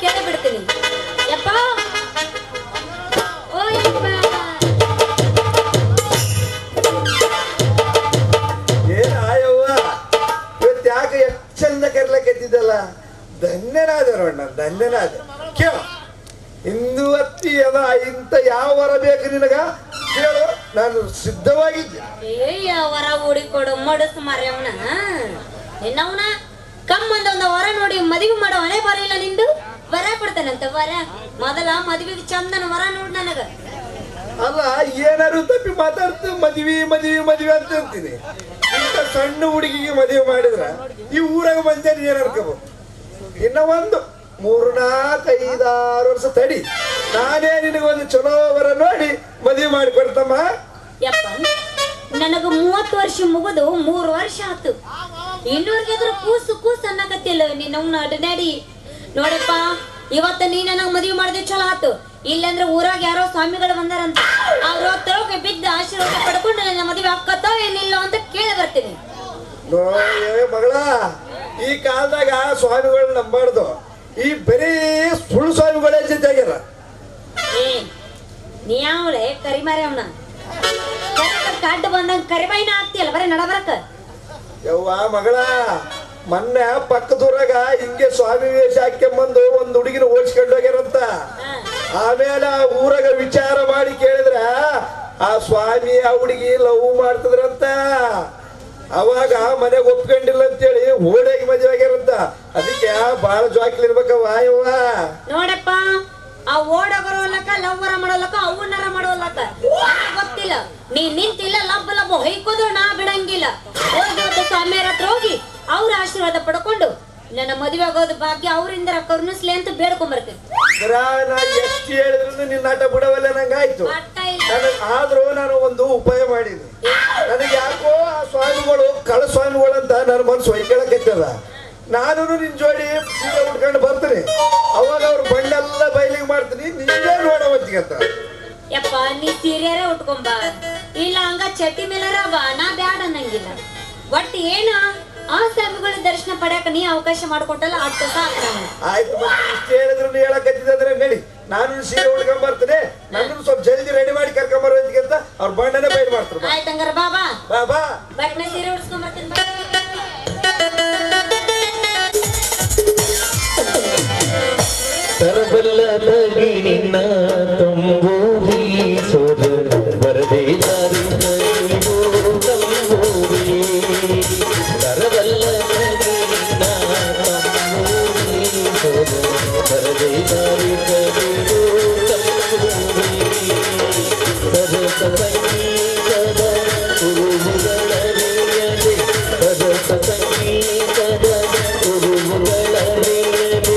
ಕೇಳೇ ಬಿಡ್ತೀನಿ. ಯಪ್ಪ ಓ ಯಪ್ಪ ಏನ ಆಯವ್ವ ಇವತ್ತು ಯಾಕೆ ಎಷ್ಟು ಚಂದ ಕರ್ಲಕ್ಕೆತ್ತಿದ್ದಲ್ಲ. ಧನ್ಯನಾದ ನೋಡ, ಧನ್ಯನಾದ. ಕೇಳ ಇಂದು ಅತ್ತಿ ಅದ ಇಂತ ಯಾವ ವರ ಬೇಕು ನಿನಗ ಕೇಳು, ನಾನು ಸಿದ್ಧವಾಗಿದ್ದೆ. ಏ ವರ ಹೂಡಿಕೊಡು ಮಡಸ್ ಮಾರ್ಯವನ ನಿನ್ನವನ ಕಮ್ಮಂದ ಒಂದು ವರ ನೋಡಿ ಮದುವೆ ಮಾಡೋ ಹಣೆ ಬರಲಿಲ್ಲ ನಿಂದು. ವರ ಕೊಡ್ತಾನಂತ ವರ. ಮೊದಲ ಮದುವೆಗೆ ಚಂದನ ವರ ನೋಡ್ ನನಗ. ಅಲ್ಲ ಏನಾರು ತಪ್ಪಿ ಮಾತಾಡ್ತು ಮದ್ವಿ ಮದ್ವಿ ಮದ್ವಿ ಅಂತ ಅಂತೀನಿ. ಇಂತ ಸಣ್ಣ ಹುಡುಗಿಗೆ ಮದುವೆ ಮಾಡಿದ್ರ ಈ ಊರಾಗ ಮಂಜಾನ ಏನ್ ಅನ್ಕೋಬಹುದು. ಇನ್ನ ಒಂದು 3-4-5-6 ವರ್ಷ ತಡಿ, ನಾನೇ ನಿನಗೊಂದು ಚಲೋ ವರ ನೋಡಿ ಮದುವೆ ಮಾಡಿ ಕೊಡ್ತಮ್ಮ. ಯಪ್ಪ ನನಗ 30 ವರ್ಷ ಮುಗಿದು 3 ವರ್ಷ ಆತು. ಇನ್ನೂರ್ಗಾದ್ರೂ ಕೂಸು ಕೂಸು ಅನ್ನಕತ್ತಿಲ್ಲ ನಿನ್ನ ಅಡನಾಡಿ. ನೋಡಪ್ಪ ಇವತ್ತ ನೀ ನನಗ್ ಮದುವೆ ಮಾಡಿದ್ರೆ ಚಲೋ ಆತು. ಇಲ್ಲಂದ್ರೆ ಊರಾಗ ಯಾರೋ ಸ್ವಾಮಿಗಳು ಬಂದಾರಂತ, ಅವ್ರ ತರೋಕೆ ಬಿದ್ದ ಆಶೀರ್ವಾದ ಪಡ್ಕೊಂಡು ನನ್ನ ಮದುವೆ ಹಾಕತ್ತೋ ಏನಿಲ್ಲ ಅಂತ ಕೇಳಿ ಬರ್ತೀನಿ. ಮಗಳ, ಈ ಕಾಲದಾಗ ಸ್ವಾಮಿಗಳನ್ನ ನಂಬಾರ್ದು. ಈ ಬರೀ ಸುಳ್ಳು ಸ್ವಾಮಿಗಳೇ ಜೊತೆಗ್ಯಾರ. ಏ ನೀ ಯಾವಳೆ ಕರಿಮಾರಿ ಅವನ ಕಡ್ಡ ಬಂದಂಗ ಕರಿಬಾಯಿನ ಆಗ್ತಿಯಲ್ಲ ಬರೀ ನಡಬರಕ. ಯವ್ವ ಮಗಳ, ಮೊನ್ನೆ ಪಕ್ಕದೂರಾಗ ಹಿಂಗೆ ಸ್ವಾಮಿ ವೇಷ ಹಾಕ್ಯಂಬಂದು ಒಂದ್ ಹುಡುಗಿನ ಓಡಿಸ್ಕೊಂಡು ಹೋಗ್ಯಾರಂತ. ಆಮೇಲೆ ಆ ಊರಾಗ ವಿಚಾರ ಮಾಡಿ ಕೇಳಿದ್ರ ಆ ಸ್ವಾಮಿ ಆ ಹುಡುಗಿ ಲವ್ ಮಾಡ್ತಿದ್ರಂತ. ಅವಾಗ ಮನೆಗೆ ಒಪ್ಕೊಂಡಿಲ್ಲ ಅಂತೇಳಿ ಓಡಾಗಿ ಮದುವೆ ಆಗ್ಯಾರಂತ. ಅದಕ್ಕೆ ಬಾಳ ಜವಾಕ್ಲಿರ್ಬೇಕವ್ವ ಯವ್ವ. ನೋಡಪ್ಪ ಆ ಓಡೋಗರೋಲಕ್ಕ ಲವ್ವರ ಮಾಡೋಲಕ್ಕ ಅವನರ ಮಾಡೋಲಕ್ಕ ಗೊತ್ತಿಲ್ಲ. ನೀ ನಿಂತಿಲ್ಲ ಲಬ್ಬ ಲಬ್ಬ ಹೊಯ್ಕೋದ್ರು ನಾ ಬಿಡಂಗಿಲ್ಲ. ಹೋಗಿ ಸ್ವಾಮಿಯರ ಹತ್ರ ಹೋಗಿ ಅವ್ರ ಆಶೀರ್ವಾದ ಪಡ್ಕೊಂಡು ನನ್ನ ಮದುವೆ ಆಗೋದು ಭಾಗ್ಯ ಅವರಿಂದ ಕರುಣಿಸ್ಲಿ ಅಂತ ಬೇಡ್ಕೊಂಡ್ಬರ್ತೀನಿ. ನಾ ಎಷ್ಟು ಹೇಳಿದ್ರು ನಿನ್ನ ಆಟ ಬಿಡವಲ್ಲ ನಂಗಾಯ್ತು. ಆದ್ರೂ ನಾನು ಒಂದು ಉಪಾಯ ಮಾಡಿದ್ದೆ. ನನಗೆ ಯಾಕೋ ಆ ಸ್ವಾಮಿಗಳು ಕಳ ಸ್ವಾಮಿಗಳು ಅಂತ ನನ್ನ ಮನಸ್ಸು ಹೊಯ್ಕೊಳಕತ್ತದ. ನಾನು ನಿನ್ ಜೋಡಿ ಸೀರೆ ಉಟ್ಕೊಂಡು ಬರ್ತೀನಿ. ಅವಾಗ ಅವ್ರ ಬಣ್ಣೆಲ್ಲ ಬಯಲಿಗೆ ಮಾಡ್ತೀನಿ, ನೀವೇ ನೋಡವಂತಿಗತ್ತ. ಯಪ್ಪ ನೀ ಸೀರೆಯರೇ ಉಟ್ಕೊಂಬ, ಇಲ್ಲ ಹಂಗ ಚಟ್ಟಿ ಮೇಲಾರ ಬಾ, ನಾ ಬ್ಯಾಡ ಅನ್ನಂಗಿಲ್ಲ. ಒಟ್ಟು ಏನ ಆ ಸ್ವಾಮಿಗಳ ದರ್ಶನ ಪಡ್ಯಾಕ ನೀ ಅವಕಾಶ ಮಾಡ್ಕೊಟ್ಟಲ್ಲ ಅಷ್ಟು ಸಾಕು. ಆಯ್ತು, ಮತ್ತೆ ಇಷ್ಟು ಹೇಳಿದ್ರು ನೀ ಹೇಳಕತ್ತಿದ್ರೆ ನಡಿ. ನಾನು ಸೀರೆ ಉಟ್ಕೊಂಡ್ ಬರ್ತೀನಿ. ನನ್ನನ್ನು ಸ್ವಲ್ಪ ಜಲ್ದಿ ರೆಡಿ ಮಾಡಿ ಕರ್ಕೊಂಬರೋದಕ್ಕಿಂತ ಅವ್ರ ಬಣ್ಣನೇ ಬಯಲು ಮಾಡ್ತಾರೆ. ಆಯ್ತು ಹಂಗಾರ ಬಾಬಾ ಬಾಬಾ ಬಟ್ನ ಸೀರೆ ಉಡ್ಸ್ಕೊಂಡ್ ಬರ್ತೀನಿ. ತರಬಲ್ಲದಾಗಿ ನಿನ್ನ ತಂಬೂರಿ ಸೋದ ಬರದೇ ದಾರಿ ತಂಬೂರಿ. ತರಬಲ್ಲದಾಗಿ ನಿನ್ನ ತಂಬೂರಿ ಸೋದ ಬರದೇ ದಾರಿ ತಂಬೂರಿ. ಸದಸ ಸಂಗೀತದ ಉರುವುಗಳರಿಯದೆ, ಸದಸ ಸಂಗೀತದ ಉರುವುಗಳರಿಯದೆ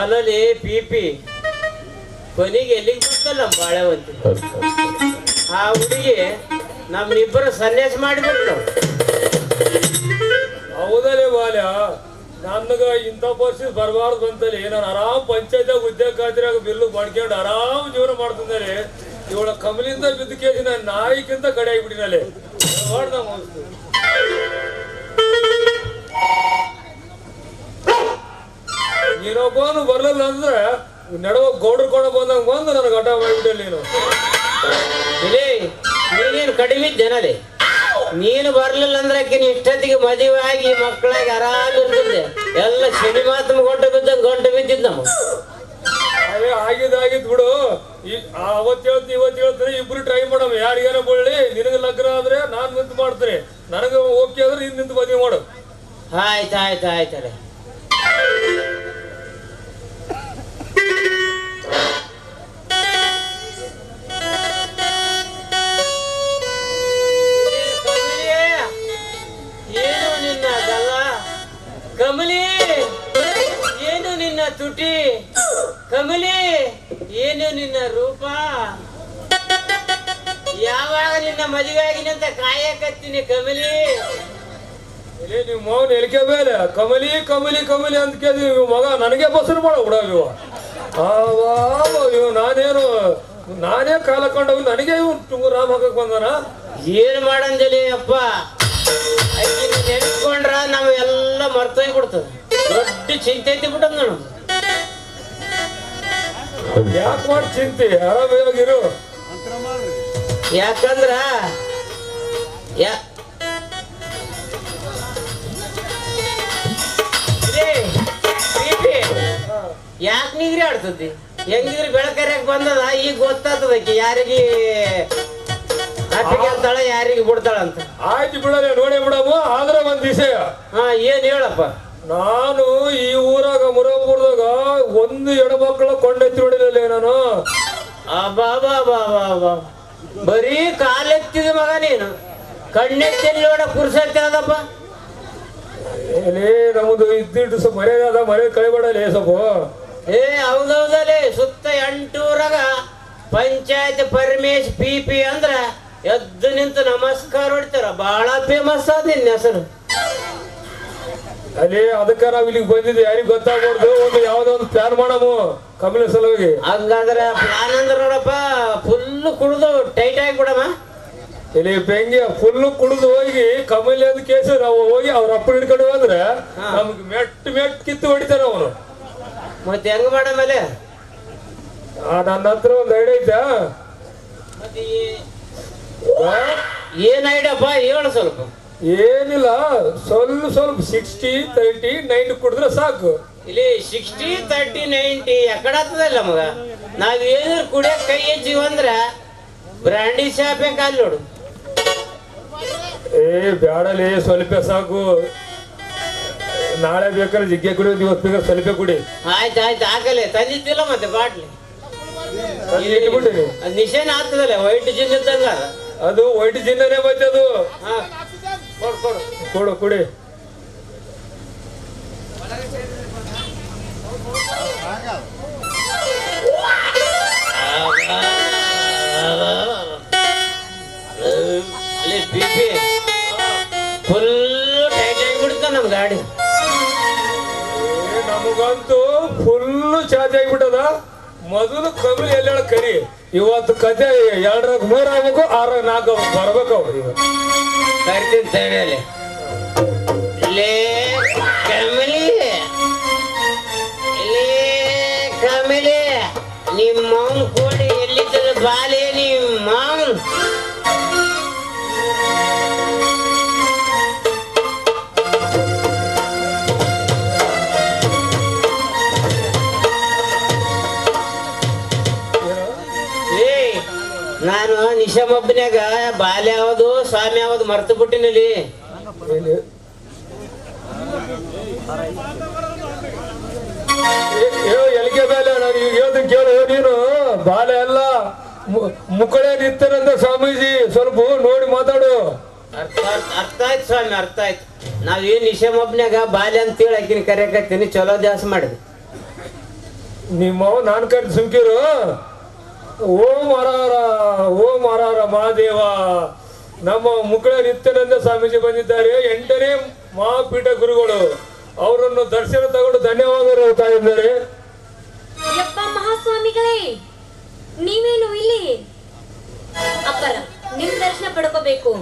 ಅಲ್ಲಲ್ಲಿ ಪಿಪಿ ಕೊನೆಗೆ ಎಲ್ಲಿಗೆ ಬಂತಲ್ಲ ಬಾಳೆವಂತಿ. ಆ ಹುಡುಗಿ ನಮ್ಮಿಬ್ಬರು ಸನ್ಯಾಸ ಮಾಡಿಬಿಟ್ಟು. ಹೌದಲ್ಲೇ ಬಾಲ್ಯ, ನನಗ ಇಂಥ ಪರಿಸ್ಥಿತಿ ಬರಬಾರ್ದು ಬಂತಲ್ಲಿ. ನಾನು ಆರಾಮ್ ಪಂಚಾಯತ್ಯಾಗ ಉದ್ಯೋಗ ಖಾತ್ರಿಯಾಗ ಬಿಲ್ಲು ಮಾಡ್ಕೊಂಡು ಆರಾಮ್ ಜೀವನ ಮಾಡ್ತಿದ್ದಲ್ಲಿ ಇವಳ ಕಮಲಿಂದ ಬಿದ್ದ ಕೇಳಿ ನಾನು ನಾಯಿಕಿಂತ ಕಡೆ ಆಗಿಬಿಟ್ಟಿನಲ್ಲಿ. ನೀನೊಬ್ಬನು ಬರ್ಲಿಲ್ಲ ಅಂದ್ರೆ ನಡುವ ಗೌಡ್ರ ಕೊಂಡ ಬಂದಂಗ ಬಂದು ನನಗೆ ಹಠ ಮಾಡಿಬಿಟ್ಟಲ್ಲಿ ನೀನು. ಇಲ್ಲಿ ನೀನೇನು ಕಡಿಮೆ ಜನರೇ, ನೀನು ಬರ್ಲಿಲ್ಲ ಅಂದ್ರೆ ಆಕಿನ ಇಷ್ಟೊತ್ತಿಗೆ ಮದುವೆ ಆಗಿ ಮಕ್ಕಳಾಗಿ ಆರಾಮ್ ಇರ್ತಿದ್ದೆ. ಎಲ್ಲ ಶನಿ ಮಾತು ಗಂಟೆ ಬಿದ್ದಂಗೆ ಗಂಟೆ ಬಿದ್ದಿದ್ದ ನಮ್ಮ. ಆಗಿದ್ದು ಬಿಡು. ಅವತ್ತು ಹೇಳ್ತೀನಿ ಇವತ್ತು ಹೇಳ್ತೀನಿ, ಇಬ್ರು ಟ್ರೈ ಮಾಡಮ್ಮ. ಯಾರಿಗೇನೋ ಬಳ್ಳಿ ನಿನಗೆ ಲಗ್ನ ಆದ್ರೆ ನಾನ್ ನಿಂತು ಮಾಡ್ತೀನಿ, ನನಗೆ ಓಕೆ ಆದ್ರೆ ನೀನ್ ನಿಂತು ಮದುವೆ ಮಾಡು. ಆಯ್ತು ಆಯ್ತು ಆಯ್ತಲ್ಲ. ಏನು ನಿನ್ನ ಗಲ್ಲ ಕಮಲಿ, ಏನು ನಿನ್ನ ತುಟಿ ಕಮಲಿ, ಏನು ನಿನ್ನ ರೂಪ. ಯಾವಾಗ ನಿನ್ನ ಮದುವೆ ಆಗಿನಂತ ಕಾಯಕತ್ತೀನಿ ಕಮಲಿ. ಇಲ್ಲಿ ನೀವು ಮಗನ ಎಲ್ಕೆ ಬೇರೆ ಕಮಲಿ ಕಮಲಿ ಕಮಲಿ ಅಂತ ಕೇಳಿ ಮಗ ನನಗೆ ಬಸರು ಮಾಡೋ ಬಿಡ ಇವ. ಇವ ನಾನೇ ಕಾಲ ಕೊಂಡವ್ ನನಗೆ ಇವ್ ರಾಮ್ ಹಾಕಕ್ ಬಂದಾನ. ಏನ್ ಮಾಡಂದಿಲ್ಲ ಅಪ್ಪ, ಆಕಿನ ನೆನ್ಸ್ಕೊಂಡ್ರ ನಾವ್ ಎಲ್ಲ ಮರ್ತೋಗ್ಬಿಡ್ತದ. ದೊಡ್ಡ ಚಿಂತೆ ಐತಿ ಬಿಟ್ಟದ ನೋಡು. ಯಾಕೆ ಮಾಡಿ ಚಿಂತೆ, ಆರಾಮಾಗಿರು. ಯಾಕಂದ್ರ ಯಾಕೆ ನಿಗ್ರಿ ಆಡ್ತತಿ? ಹೆಂಗಿದ್ರಿ ಬೆಳಕರಿಯಾಗ ಬಂದದ, ಈಗ ಗೊತ್ತಾಗ್ತದ ಆಕಿ ಯಾರಿಗೆ ಅಪ್ಪಿಗೆ ಅಂತಾಳ ಯಾರಿಗೆ ಬಿಡ್ತಾಳ ಅಂತ. ಆಯ್ತು ಬಿಡಲ್ಲ, ನೋಡಿ ಬಿಡಮ್ಮ. ಆದ್ರ ಒಂದ್ ವಿಷಯ. ಹಾ, ಏನ್ ಹೇಳಪ್ಪ? ನಾನು ಈ ಊರಾಗ ಮುರಾಪುರದಾಗ ಒಂದು ಹೆಣ್ಮಕ್ಳ ಕೊಂಡೆತ್ತಿ ಹೊಡಿಲಿಲ್ಲ ನಾನು. ಅಬ್ಬಾ, ಬರೀ ಕಾಲೆತ್ತಿದ ಮಗ ನೀನು, ಕಣ್ಣೆತ್ತಿ ನೋಡ ಪುರುಸತ್ತೆ ಅದಪ್ಪ. ಏನೇ ನಮ್ದು ಇದ್ದಿಟ್ಟು ಸ್ವಲ್ಪ ಮರ್ಯಾದ ಮರ್ಯಾದೆ ಕೈಬಿಡಲಿ ಸ್ವಲ್ಪ. ಹೌದೌದಲೇ, ಸುತ್ತ 8 ಊರಾಗ ಪಂಚಾಯತ್ ಪರಮೇಶ್ ಪಿ ಅಂದ್ರ ಎದ್ದು ನಿಂತು ನಮಸ್ಕಾರ ಹೊಡಿತಾರ. ಬಹಳ ಫೇಮಸ್ ಆದ ನಿನ್ನ ಹೆಸರು ಅಲ್ಲಿ. ಅದಕ್ಕ ನಾವ್ ಇಲ್ಲಿಗೆ ಬಂದಿದ್ದೆ, ಯಾರಿಗ್ ಗೊತ್ತಾಗ್ಬಾರ್ದು. ಒಂದು ಯಾವ್ದೋ ಒಂದು ಪ್ಲಾನ್ ಮಾಡಮು ಕಮಲ ಸಲುವಾಗಿ. ಹಂಗಾದ್ರೆ ಪ್ಲಾನ್ ಅಂದ್ರ ನೋಡಪ್ಪ, ಫುಲ್ ಕುಡಿದು ಟೈಟ್ ಆಗಿಬಿಡಮ್ಮ. ಇಲ್ಲಿ ಬೆಂಗಿ ಫುಲ್ ಕುಡಿದು ಹೋಗಿ ಕಮಲಿ ಅಂದ ಕೇಸ ನಾವು ಹೋಗಿ ಅವ್ರ ಅಪ್ಪ ಹಿಡ್ಕೊಂಡು ಹೋದ್ರೆ ನಮ್ಗೆ ಮೆಟ್ ಕಿತ್ತು ಹೊಡಿತಾರ ಅವನು. ಮತ್ತೆ ಹೆಂಗ ಮಾಡಮೇಲೆ? ನನ್ನ ಹತ್ರ ಒಂದು ಐಡಿಯಾ ಐತಾ? ಏನ್ ಐಡಿಯಪ್ಪ ಹೇಳು ಸ್ವಲ್ಪ. ಏನಿಲ್ಲ, ಸ್ವಲ್ಪ 60, 30, 90 ಕುಡಿದ್ರೆ ಸಾಕು. ಇಲ್ಲಿ 60, 30, 90 ಎಕಡೆ ಆಗ್ತದಲ್ಲ ಮಗ. ನಾವ್ ಏನಾದ್ರು ಕುಡಿಯಕ್ ಕೈ ಹೆಚ್ಚಿವ್ ಅಂದ್ರ ಬ್ರಾಂಡಿ ಶಾಪೆ ಕಾಲ್ ನೋಡು. ಬ್ಯಾಡಲಿ, ಸ್ವಲ್ಪ ಸಾಕು. ನಾಳೆ ಬೇಕಾದ್ರೆ ಜಿಗ್ಗೆ ಕುಡಿಯೋದು, ಇವತ್ತು ಬೇಕಾದ್ರೆ ಸ್ವಲ್ಪ ಕುಡಿ. ಆಯ್ತು ಆಗಲೇ ತಂದಿದ್ದಿಲ್ಲ ಮತ್ತೆ ಬಾಟ್ಲಿ. ಇಟ್ಬಿಟ್ಟಿನಿ. ನಿಶೇನ ಆಗ್ತದಲ್ಲ, ವೈಟ್ ಜಿನ್ ಇದ್ದಂಗ. ಅದು ವೈಟ್ ಜಿನ್ನನೇ ಬರ್ತದು. ಹಾ, ಕೊಡು ಕುಡಿ. ಫುಲ್ ಟೈಟ್ ಆಗಿಬಿಡ್ತ ನಮ್ ಗಾಡಿ. ನಮಗಂತೂ ಫುಲ್ ಚಾರ್ಜ್ ಆಗಿಬಿಟ್ಟದ. ಮೊದಲು ಕಮಲ್ ಎಲ್ಲ ಕರಿ. ಇವತ್ತು ಕತೆ 2 3 ಆಗ್ಬೇಕು, 6 4 ಬರ್ಬೇಕು ಅವ್ರು. ಈಗ ಕರಿತೀನಿ ತಡೆಯಲ್ಲಿ. ಲೇ ಕಮಲಿ, ನಿಮ್ಮ ಮಾವನ್ ಕೋಡಿ ಎಲ್ಲಿದ್ದ ಬಾಲೆ ನಿಮ್ಮ ಮಾವನ್. ನಾನು ನಿಶಾಮೊಬ್ಬನ್ಯಾಗ ಬಾಲ್ಯ ಯಾವುದು ಸ್ವಾಮಿ ಯಾವುದು ಮರ್ತು ಬಿಟ್ಟಿನಲ್ಲಿ. ಎಲ್ಲಿಗೆ ಬೇಲೆ ನಾನು ಈಗ ಹೇಳ್ತೀನಿ ಕೇಳು. ನೀನು ಬಾಲೆ ಎಲ್ಲ ಮುಕ್ಕಳೇ ನಿಂತಾರಂತ ಸ್ವಾಮೀಜಿ, ಸ್ವಲ್ಪ ನೋಡಿ ಮಾತಾಡು. ಅರ್ಥ ಆಯ್ತು ಸ್ವಾಮಿ, ಅರ್ಥ ಆಯ್ತು. ನಾವೇನ್ ನಿಶಾಮೊಬ್ಬನ್ಯಾಗ ಬಾಲ್ಯ ಅಂತೇಳಿ ಆಕಿನ ಕರೆಯಕತ್ತೀನಿ. ಚಲೋ ದಾಸ ಮಾಡಿದೆ ನಿಮ್ಮವ್ ನಾನ್ ಕರೆದು ಸುಮ್ಕಿರು. ಓಂ ಹರಾರ ಮಹಾದೇವ. ನಮ್ಮ ಮುಕ್ಕಳ ನಿತ್ಯಾನಂದ ಸ್ವಾಮೀಜಿ ಬಂದಿದ್ದಾರೆ, 8ನೇ ಮಹಾಪೀಠ ಗುರುಗಳು. ಅವರನ್ನು ದರ್ಶನ ತಗೊಂಡು ಧನ್ಯವಾದಗಳು ಹೇಳ್ತಾ ಇದ್ದಾರೆ. ಯಪ್ಪ ಮಹಾಸ್ವಾಮಿಗಳೇ, ನೀವೇನು ಇಲ್ಲಿ? ಅಪ್ಪರ, ನಿಮ್ ದರ್ಶನ ಪಡ್ಕೋಬೇಕು.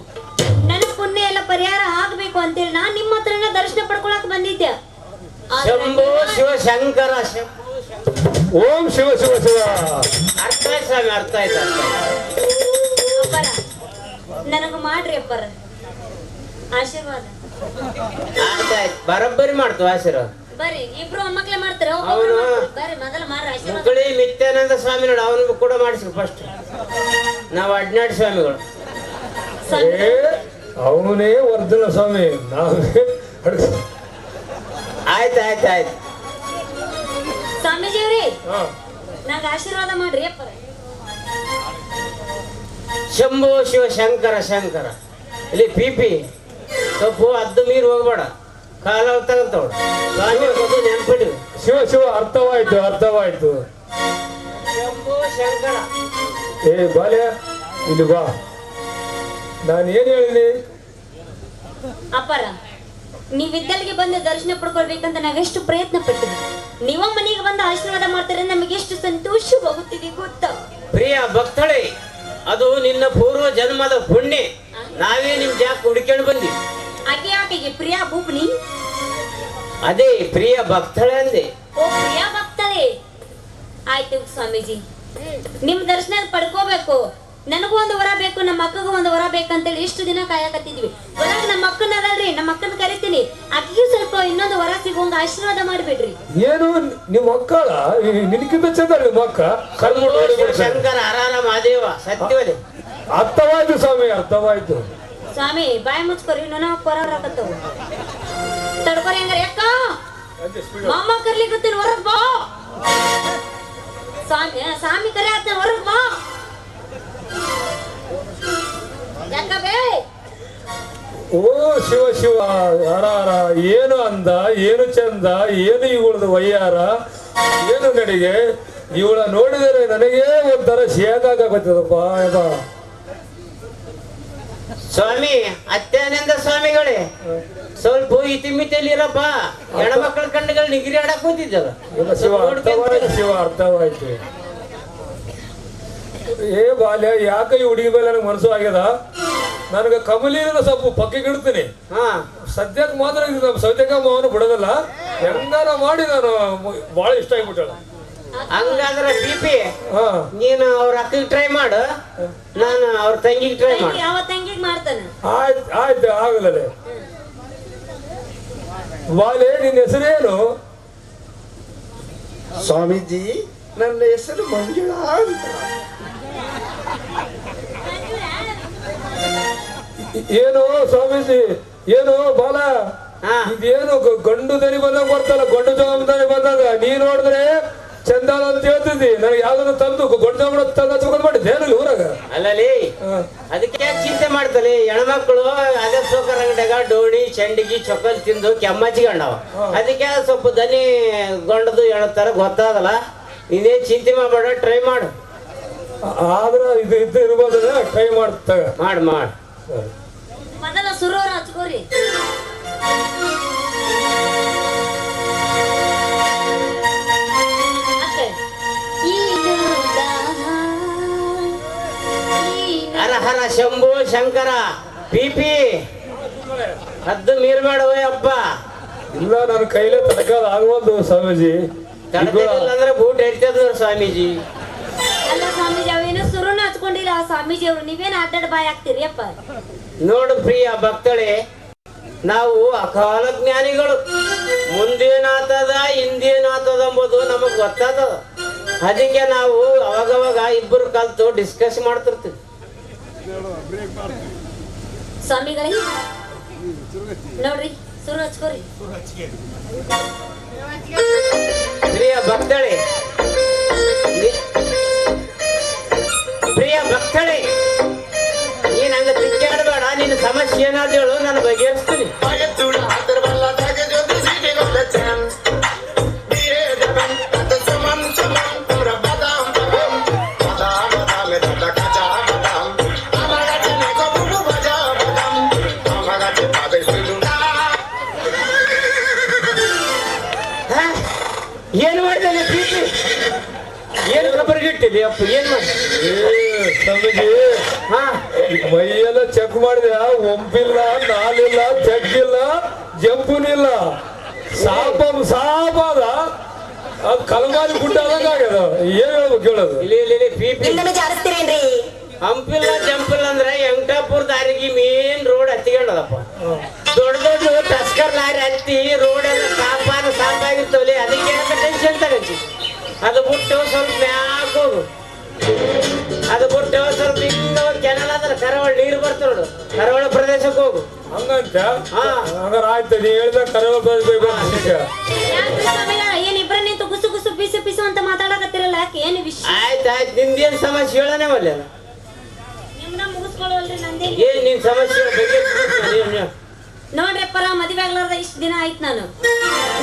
ನನ್ನ ಪುಣ್ಯ ಎಲ್ಲ ಪರಿಹಾರ ಆಗ್ಬೇಕು ಅಂತೇಳಿ ನಾನ್ ನಿಮ್ಮ ಹತ್ರನ ದರ್ಶನ ಪಡ್ಕೊಳಕ್ ಬಂದಿದ್ದೆ. ಶಂಭೋ ಶಿವ ಶಂಕರ. ಓಂ ಶಿವ ಶಿವ ಶಿವ. ಅರ್ಥ ಆಯ್ತು ಸ್ವಾಮಿ, ಅರ್ಥ ಆಯ್ತು. ಅಪ್ಪರ, ನನಗ ಮಾಡ್ರಿ ಅಪ್ಪರ ಆಶೀರ್ವಾದ. ಆಯ್ತಾಯ್ತು, ಬರೋಬ್ಬರಿ ಮಾಡ್ತು ಆಶೀರ್ವಾದ. ಬರ್ರಿ, ಇಬ್ರು ಮೊಮ್ಮಕ್ಳೆ ಮಾಡ್ತಾರ. ಬರ್ರಿ, ಮೊದಲ ಮಾಡ್ರಿ ಆಶೀರ್ವಾದ. ಮುಕ್ಕಳಿ ನಿತ್ಯಾನಂದ ಸ್ವಾಮಿ ನೋಡು, ಅವನಿಗೂ ಕೂಡ ಮಾಡಿಸ್ರಿ ಫಸ್ಟ್. ನಾವು ಅಡ್ನಾಡ್ ಸ್ವಾಮಿಗಳು. ಅವನೇ ವರ್ಧನ ಸ್ವಾಮಿ, ನಾವೇ. ಆಯ್ತು ಸ್ವಾಮೀಜಿ ಅವ್ರಿ, ನಂಗ ಆಶೀರ್ವಾದ ಮಾಡ್ರಿ ಅಪ್ಪರ. ಶಂಭೋ ಶಿವ ಶಂಕರ. ಇಲ್ಲಿ ಪಿ ಸ್ವಲ್ಪ ಅದ್ದು ಮೀರ್ ಹೋಗ್ಬೇಡ, ಕಾಲ ತಗಂತವಳು ಸ್ವಾಮಿ ನೆನ್ಪಿಡು. ಶಿವ ಅರ್ಥವಾಯ್ತು. ಶಂಭೋ ಶಂಕರ. ಬಾಲ್ಯ ಇಲ್ಲಿ ಬಾ. ನಾನು ಏನ್ ಹೇಳಿನಿ ಅಪ್ಪರ? ನೀವಿದ್ದಲ್ಲಿಗೆ ಬಂದು ದರ್ಶನ ಪಡ್ಕೊಳ್ಬೇಕಂತ ನಾವೆಷ್ಟು ಪ್ರಯತ್ನ ಪಟ್ಟಿದ್ವಿ. ನೀವ ಮನೆಗೆ ಬಂದು ಆಶೀರ್ವಾದ ಮಾಡ್ತಾರೆ, ನಮಗೆ ಎಷ್ಟು ಸಂತೋಷವಾಗುತ್ತಿದೆ ಗೊತ್ತಾ? ಪ್ರಿಯ ಭಕ್ತಳೆ, ಅದು ನಿನ್ನ ಪೂರ್ವ ಜನ್ಮದ ಪುಣ್ಯ. ನಾವೇ ನಿಮ್ ಜಾಕ್ ಹುಡ್ಕೊಂಡು ಬಂದ್ವಿ. ಆಕೆ ಆಕೆಗೆ ಪ್ರಿಯಾ ಭೂಪ್ನಿ. ಅದೇ ಪ್ರಿಯ ಭಕ್ತಳೆ ಅಂದೆ. ಓ ಪ್ರಿಯಾ ಭಕ್ತಳೆ. ಆಯ್ತು ಸ್ವಾಮೀಜಿ, ನಿಮ್ ದರ್ಶನ ಪಡ್ಕೋಬೇಕು. ನನಗೂ ಒಂದು ವರ ಬೇಕು, ನಮ್ಮ ಅಕ್ಕಗೂ ಒಂದು ವರ ಬೇಕಂತೇಳಿ ಇಷ್ಟು ದಿನ ಕಾಯಕತ್ತಿದ್ವಿ. ಒಳಗ ನಮ್ಮ ಅಕ್ಕನ ಅದಲ್ರಿ, ನಮ್ಮ ಅಕ್ಕನ ಕರಿತೀನಿ. ಆಕೆಗೂ ಸ್ವಲ್ಪ ಇನ್ನೊಂದು ವರ ಸಿಗೋಂಗ ಆಶೀರ್ವಾದ ಮಾಡ್ಬಿಡ್ರಿ. ಏನು ನಿಮ್ಮ ಮಕ್ಕಳ ನಿನಕ್ಕಿಂತ ಚಂದ ನಿಮ್ಮ ಅಕ್ಕ ಶಂಕರ ಹರಾರ ಮಹಾದೇವ ಸತ್ಯವೇ. ಅರ್ಥವಾಯ್ತು ಸ್ವಾಮಿ, ಅರ್ಥವಾಯ್ತು. ಸ್ವಾಮಿ ಬಾಯಿ ಮುಚ್ಕೋರಿ, ನನಗ ಕೊರಾಕತ್ತವು. ತಡ್ಕೊರಿ ಹಂಗಾರೆ. ಅಕ್ಕ ಮಾಮ ಕರ್ಲಿಕತ್ತೀನಿ, ಹೊರಗ್ ಬಾ. ಸ್ವಾಮಿ ಕರೆ ಆತ, ಹೊರಗ್ ಬಾ. ಯಾಕಬೇ? ಓ ಶಿವ ಶಿವ ಹರ ಹರ. ಏನು ಅಂದ, ಏನು ಚಂದ, ಏನು ಇವಳದ ವಯ್ಯಾರ, ಏನು ನಡಿಗೆ. ಇವಳ ನೋಡಿದರೆ ನನಗೆ ಒಂಥರ ಶೇಕಾಗತ್ತದಪ್ಪ. ಸ್ವಾಮಿ ಅತ್ಯಾನಂದ ಸ್ವಾಮಿಗಳೇ, ಸ್ವಲ್ಪ ಇತಿಮಿತಿಯಲ್ಲಿ ಇರಪ್ಪ. ಹೆಣ್ಮಕ್ಳ ಕಣ್ಣುಗಳು ನಿಗಿರಿ ಆಡಕ್ ಕೂತಿದ್ದಲ್ಲ. ಶಿವ ಅರ್ಥವಾಯ್ತು, ಶಿವ ಅರ್ಥವಾಯ್ತು. ಏ ಬಾಲ್ಯ, ಯಾಕೆ ಈ ಹುಡುಗಿ ಮೇಲೆ ನನಗೆ ಮನಸ್ಸು ಆಗ್ಯದ. ನನಗೆ ಕಮಲಿನ ಸ್ವಲ್ಪ ಪಕ್ಕಿಗಿಡ್ತೀನಿ. ಸದ್ಯಕ್ಕೆ ಮಾತ್ರ ಇದು ನಮ್ಮ ಸೌತೆಕ ಮಾವನು ಬಿಡೋದಲ್ಲ. ಹೆಂಗಾರ ಮಾಡಿ ನಾನು ಬಹಳ ಇಷ್ಟ ಆಗ್ಬಿಟ್ಟಾಳ. ಹಂಗಾದ್ರೆ ಪಿಪಿ ನೀನು ಅವ್ರ ಅಕ್ಕಗೆ ಟ್ರೈ ಮಾಡು, ನಾನು ಅವ್ರ ತಂಗಿಗೆ ಟ್ರೈ ಮಾಡು. ಯಾವ ತಂಗಿಗೆ ಮಾಡ್ತಾನೆ? ಆಯ್ತು ಆಯ್ತು, ಆಗಲೇ. ಬಾಲೆ, ನಿನ್ನ ಹೆಸರೇನು? ಸ್ವಾಮೀಜಿ, ನನ್ನ ಹೆಸರು ಮಂಜುಳಾ ಅಂತ. ಏನು ಸ್ವಾಮೀಜಿ, ಏನು ಬಾಲ, ಇದೇನು ಗಂಡು ದನಿ ಬಂದಾಗ ಬರ್ತಲ್ಲ, ಗಂಡು ಜವಾಬ್ದಾರಿ ಬಂದಾಗ ನೀ ನೋಡಿದ್ರೆ ಚಂದಾಲ ಅಂತ ಹೇಳ್ತಿದ್ದಿ. ನನಗೆ ಯಾವ್ದನ್ನ ತಂದು ಗಂಡು ಜವಾಬ್ದಾರಿ ತಂದು ಮಾಡಿದ್ದೆ ಏನು ಊರಾಗ? ಅಲ್ಲಲ್ಲಿ ಅದಕ್ಕೆ ಯಾಕೆ ಚಿಂತೆ ಮಾಡ್ತಲೆ. ಹೆಣ್ಮಕ್ಳು ಅದೇ ಸೋಕರ್ ಅಂಗಡಿಯಾಗ ಡೋಣಿ ಚಂಡಿಗಿ ಚೊಕ್ಕಲ್ ತಿಂದು ಕೆಮ್ಮಚ್ಚಿಕೊಂಡವ. ಅದಕ್ಕೆ ಸ್ವಲ್ಪ ದನಿ ಗಂಡದು ಹೇಳ್ತಾರ, ಗೊತ್ತಾದಲ್ಲ. ನೀನೇ ಚಿಂತೆ ಮಾಡಬೇಡ, ಟ್ರೈ ಮಾಡು. ಆದ್ರ ಇದು ಇದ್ದು ಇರ್ಬೋದ, ಟ್ರೈ ಮಾಡ್ತಾಗ ಮಾಡು ಮಾಡು. ಮೊದಲ ಸುರೋರ ಹಚ್ಕೋರಿ. ಹರ ಹರ ಶಂಭು ಶಂಕರ. ಪಿಪಿ ಹದ್ದು ಮೀರ್ಬೇಡವ ಅಪ್ಪ. ಇಲ್ಲ, ನನ್ನ ಕೈಲೇ ತಡಕಾದ ಆಗವಲ್ದು ಸ್ವಾಮೀಜಿ. ತಡಕಲಿಲ್ಲ ಅಂದ್ರೆ ಬೂಟ್ ಹಿಡ್ತದ ಸ್ವಾಮೀಜಿ. ಅಲ್ಲ ಸ್ವಾಮೀಜಿ, ಅವೇನೋ ಸುರುನ ಹಚ್ಕೊಂಡಿಲ್ಲ ಸ್ವಾಮೀಜಿ ಅವರು. ನೀವೇನು ಅಡ್ಡಾಡ ಬಾಯ್ ಆಗ್ತೀರಿ ಅಪ್ಪ? ನೋಡು ಪ್ರಿಯ ಭಕ್ತಳೆ, ನಾವು ಅಕಾಲ ಜ್ಞಾನಿಗಳು. ಮುಂದೇನಾಗ್ತದ ಹಿಂದೇನಾಗ್ತದ ಎಂಬುದು ನಮಗ್ ಗೊತ್ತಾಗ್ತದ. ಅದಕ್ಕೆ ನಾವು ಅವಾಗವಾಗ ಇಬ್ಬರು ಕಲ್ತು ಡಿಸ್ಕಸ್ ಮಾಡ್ತಿರ್ತೀವಿ. ಸ್ವಾಮಿಗಳೇ ನೋಡ್ರಿ, ಸುರು ಹಚ್ಕೋರಿ. ಪ್ರಿಯ ಭಕ್ತಳೆ, ಪ್ರಿಯ ಭಕ್ತಳೆ, ನೀನ್ ಹಂಗ ತಿಕ್ಕಾಡಬೇಡ. ನಿನ್ನ ಸಮಸ್ಯೆ ಏನಾದ್ರು ಹೇಳು, ನಾನು ಬಗೆಹರಿಸ್ತೀನಿ. ಏನ್ ಮಾಡಿದಾನೆ ಪ್ರೀತಿ? ಏನ್ ಖಬರ್ಗಿಟ್ಟಿದೆ ಅಪ್ಪ? ಏನ್ ಮಾಡಿ ಸ್ವಾಮೀಜಿ, ಮೈಯೆಲ್ಲ ಚೆಕ್ ಮಾಡಿದೆ. ಒಂಪಿಲ್ಲ, ನಾಲಿಲ್ಲ, ಚೆಕ್ಕಿಲ್ಲ, ಜಂಪುನಿಲ್ಲ. ಸಾಪಾದ ಅದು ಕಲಮಾರಿ ಗುಡ್ಡ ಆದಂಗ ಆಗ್ಯದ. ಏನ್ ಹೇಳ್ಬೇಕು ಹೇಳೋದು? ಇಲ್ಲಿ ಪಿಪಿ ಹಂಪಿಲ್ಲ ಜಂಪಿಲ್ಲ ಅಂದ್ರೆ ವೆಂಕಟಾಪುರ ದಾರಿಗೆ ಮೇನ್ ರೋಡ್ ಹತ್ತಿಕೊಂಡದಪ್ಪ. ದೊಡ್ಡ ದೊಡ್ಡ ಟಸ್ಕರ್ ಲಾರಿ ಹತ್ತಿ ರೋಡ್ ಎಲ್ಲ ಸಾಪಾಗಿರ್ತವಲ್ಲಿ. ಅದಕ್ಕೆ ಟೆನ್ಷನ್ ತಗಂತಿ. ಅದು ಬಿಟ್ಟು ಸ್ವಲ್ಪ ಮ್ಯಾಕ್ ಹೋಗು. ಅದು ಬಿಟ್ಟು ಸ್ವಲ್ಪ ಹಿಂಗ ಕೆನಲ್ ಅಂದ್ರೆ ಕರಾವಳಿ ನೀರು ಬರ್ತ ನೋಡು, ಕರಾವಳಿ ಪ್ರದೇಶಕ್ಕೆ ಹೋಗು. ಹಂಗಂತ ಹಂಗಾರ ಆಯ್ತು. ನೀ ಹೇಳ್ದ ಏನ್ ಇಬ್ರ ನಿಂತು ಗುಸು ಗುಸು ಪಿಸು ಪಿಸು ಅಂತ ಮಾತಾಡಕತ್ತಿರಲ್ಲ, ಯಾಕೆ? ಏನು ವಿಷಯ? ಆಯ್ತಾಯ್ತು, ನಿಂದೇನ್ ಸಮಸ್ಯೆ ಹೇಳನೇ ಒಳ್ಳೆ. ನಿಮ್ನ ಮುಗಿಸ್ಕೊಳ್ಳೋಲ್ರಿ, ನಂದೇ. ಏನ್ ನಿನ್ ಸಮಸ್ಯೆ ನೋಡ್ರಿ ಅಪ್ಪರ, ಮದುವೆ ಆಗ್ಲಾರ್ದ ಇಷ್ಟು ದಿನ ಆಯ್ತು.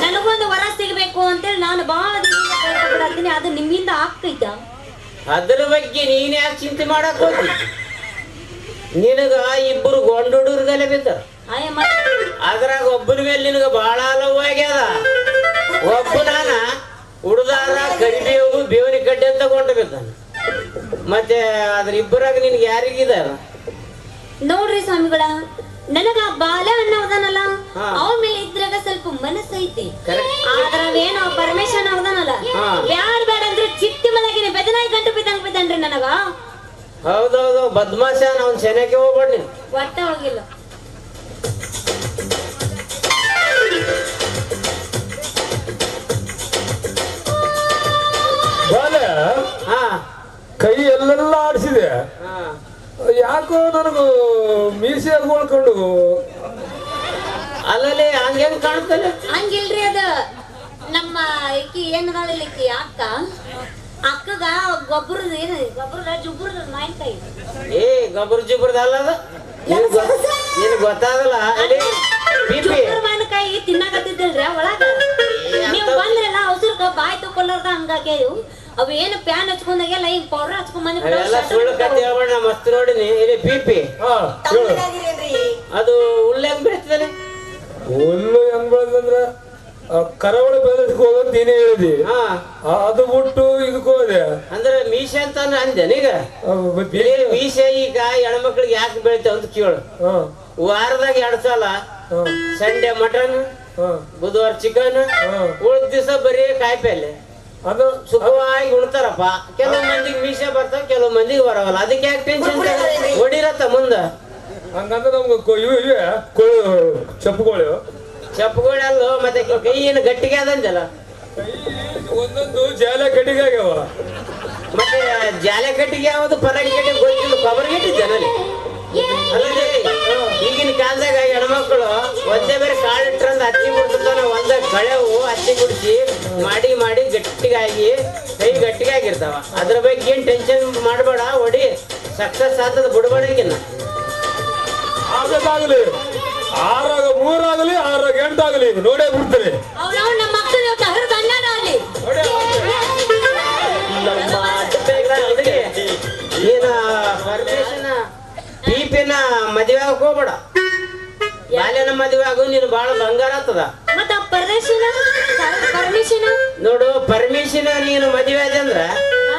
ನನಗೊಂದು ವರ ಸಿಗ್ಬೇಕು ಅಂತೇಳಿ ನಾನು ಬಹಳ ದಿನ ಅದು ನಿಮ್ಮಿಂದ ಆಗ್ತೈತ. ಅದ್ರ ಬಗ್ಗೆ ನೀನ್ ಯಾಕೆ ಚಿಂತೆ ಮಾಡಕ್ ಹೋಗಿ? ನಿನಗ ಇಬ್ಬರು ಗಂಡು ಹುಡುಗರ್ಗಲೆ ಬಿದ್ದ. ಅದ್ರಾಗ ಒಬ್ಬನ ಮೇಲೆ ನಿನಗ ಬಹಳ ಲವ್ ಆಗ್ಯದ. ಒಬ್ಬ ನಾನ ಹುಡುದಾರ ಕರಿಬೇವು ಬೇವಿನ ಕಡ್ಡೆ ಅಂತ ಗೊಂಡು ಬಿದ್ದಾನ. ಮತ್ತೆ ಅದ್ರ ಇಬ್ಬರಾಗ ನಿನ್ಗೆ ಯಾರಿಗಿದ ನೋಡ್ರಿ ಸ್ವಾಮಿಗಳ ನನಗ ಬಾಲ ಅಣ್ಣ ಅವದಾನಲ್ಲ ಹಾ. ಅವನ ಮೇಲೆ ಇದ್ರಾಗ ಸ್ವಲ್ಪ ಮನಸ್ಸೈತಿ Correct. ಆದ್ರ ಅವೇನೋ ಪರಮೇಶನ್ ಅವದಾನಲ್ಲ ಹಾ. ಬ್ಯಾಡ ಅಂದ್ರೆ ಚಿಟ್ಟಿ ಮಲಗಿನ ಬೆದನಾಯಿ ಗಂಟು ಬಿದ್ದಂಗ್ರಿ ನನಗ ಹೌದೌದು ಬದ್ಮಾಶ ಅವ್ನ್ ಸೆನೆಗೆ ಹೋಗ್ಬೇಡ ನೀನು ಒಟ್ಟ ಹೋಗಿಲ್ಲ ಬಾಲೆ ಹಾ ಕೈ ಎಲ್ಲೆಲ್ಲ ಆಡಿಸಿದೆ, ಹಾ ಯಾಕೋ ನನಗೂ ಮೀಸೆ ಅದ್ಕೊಳ್ಕೊಂಡು ಅಲ್ಲಲ್ಲಿ ಹಂಗೇನ್ ಕಾಣ್ತಲ್ಲ ಹಂಗಿಲ್ರಿ ಅದ ನಮ್ಮ ಈಕಿ ಏನದಾಳಿಲ್ಲ ಈಕಿ ಅಕ್ಕಗ ಗೊಬ್ಬರದ ಏನ ಗೊಬ್ಬರದ ಜುಬ್ಬರದ ಮಾಹಿತಿ ಏ ಗೊಬ್ಬರ ಜಿಬ್ಬರದ ಅಲ್ಲ ಅದು ನಿನ್ ಗೊತ್ತಾಗಲ್ಲ ಅಲ್ಲಿ ಬಿಪಿ ಮಾವಿನಕಾಯಿ ತಿನ್ನಾಕತ್ತಿದ್ದಲ್ರಿ ಒಳಗ ನೀವು ಬಂದ್ರಲ್ಲ ಅವಸರಕ್ಕ ಬಾಯ್ ತಕೊಲ್ಲದ ಹಂಗಾಗಿ ಅವು ಏನು ಪ್ಯಾನ್ ಹಚ್ಕೊಂಡಾಗೆಲ್ಲ ಈಗ ಪೌಡರ್ ಹಚ್ಕೊಂಡ್ ಅವೆಲ್ಲ ಸುಳ್ಳು ಕತೆ ಹೇಳ್ಬೇಡ ನಾ ಮಸ್ತ್ ನೋಡಿನಿ ಇಲ್ಲಿ ಬಿಪಿ ಹಾ ಹೇಳು. ಅದು ಉಳ್ಳೆ ಹೆಂಗ್ ಬೆಳಿತದಲ್ಲಿ ಹುಲ್ಲು ಹೆಂಗ್ ಬೆಳೆದಂದ್ರ ಕರಾವಳಿ ಪ್ರದೇಶಕ್ಕೆ ಹೋಗೋದು ನೀನೇ ಹೇಳಿದಿ, ಹಾ ಅದು ಬಿಟ್ಟು ಇದಕ್ಕೆ ಹೋದೆ. ಅಂದ್ರೆ ಮೀಸೆ ಅಂತ ಅಂದೇನೀಗ ಇಲ್ಲಿ ಮೀಸೆ ಈಗ ಹೆಣ್ಮಕ್ಳಿಗೆ ಯಾಕೆ ಬೆಳಿತಾವ ಅಂತ ಕೇಳು. ವಾರದಾಗ 2 ಸಲ ಸಂಡೆ ಮಟನ್, ಬುಧವಾರ ಚಿಕನ್, ಉಳಿದ ದಿವಸ ಬರೀ ಕಾಯಿಪಲ್ಲೆ ಅದು ಸುಖವಾಗಿ ಉಣ್ತಾರಪ್ಪ. ಕೆಲವು ಮಂದಿಗೆ ಮೀಸೆ ಬರ್ತಾವ, ಕೆಲವು ಮಂದಿಗೆ ಬರವಲ್ಲ. ಅದಕ್ಕೆ ಯಾಕೆ ಟೆನ್ಷನ್ ಹೊಡಿರತ್ತ ಮುಂದ. ಹಂಗಂದ್ರೆ ನಮ್ಗೆ ಇವೆ ಚಪ್ಪುಗಳು ಚಪ್ಪುಗಳು ಅಲ್ಲೋ ಮತ್ತೆ ಕೈ ಏನು ಗಟ್ಟಿಗೆ ಅದಂಜಲ್ಲ ಒಂದೊಂದು ಜಾಲ ಕಟ್ಟಿಗೆ ಆಗ್ಯಾವ. ಮತ್ತೆ ಜಾಲೆ ಕಟ್ಟಿಗೆ ಯಾವುದು ಪರಾಗಿ ಕಟ್ಟಿಗೆ ಗೊತ್ತಿಲ್ಲ, ಕೊಬ್ಬರಿ ಕಟ್ಟಿದ್ದೇನಲ್ಲಿ ಅಲ್ಲದೆ ಈಗಿನ ಕಾಲದಾಗ ಹೆಣ್ಮಕ್ಳು ಒಂದೇ ಬೇರೆ ಕಾಳಿಟ್ರಂದ ಹತ್ತಿ ಬಿಡ್ತಾನ, ಒಂದ ಕಳೆವು ಹತ್ತಿ ಬಿಡಿಸಿ ಮಾಡಿ ಮಾಡಿ ಗಟ್ಟಿಗಾಗಿ ಕೈ ಗಟ್ಟಿಗಾಗಿರ್ತಾವ. ಅದ್ರ ಬಗ್ಗೆ ಏನ್ ಟೆನ್ಷನ್ ಮಾಡಬೇಡ, ಹೊಡಿ ಸಕ್ಸಸ್ ಆಗ್ತದ ಬಿಡಬೇಡಗಿನ್ನ. ಆಗಲಿ 6 3 ಆಗಲಿ 6 8 ಆಗಲಿ ನೋಡೇ ಬಿಡ್ತಾರೆ. ನಮ್ಮ ಮಕ್ಕಳು ಹರಿದ ಅಣ್ಣನ ಅಲ್ಲಿ ಏನ ಪರ್ಮಿಷನ್ ಪೀಪಿನ ಮದುವೆ ಆಗಕ್ ಹೋಗ್ಬೇಡ, ಬಾಲ್ಯನ ಮದುವೆ ಆಗು, ನೀನು ಬಾಳ ಬಂಗಾರ ಆಗ್ತದ. ಮತ್ತ ಪರ್ಮಿಷನ್ ನೋಡು ಪರ್ಮಿಷನ್ ನೀನು ಮದುವೆ ಆದ ಅಂದ್ರ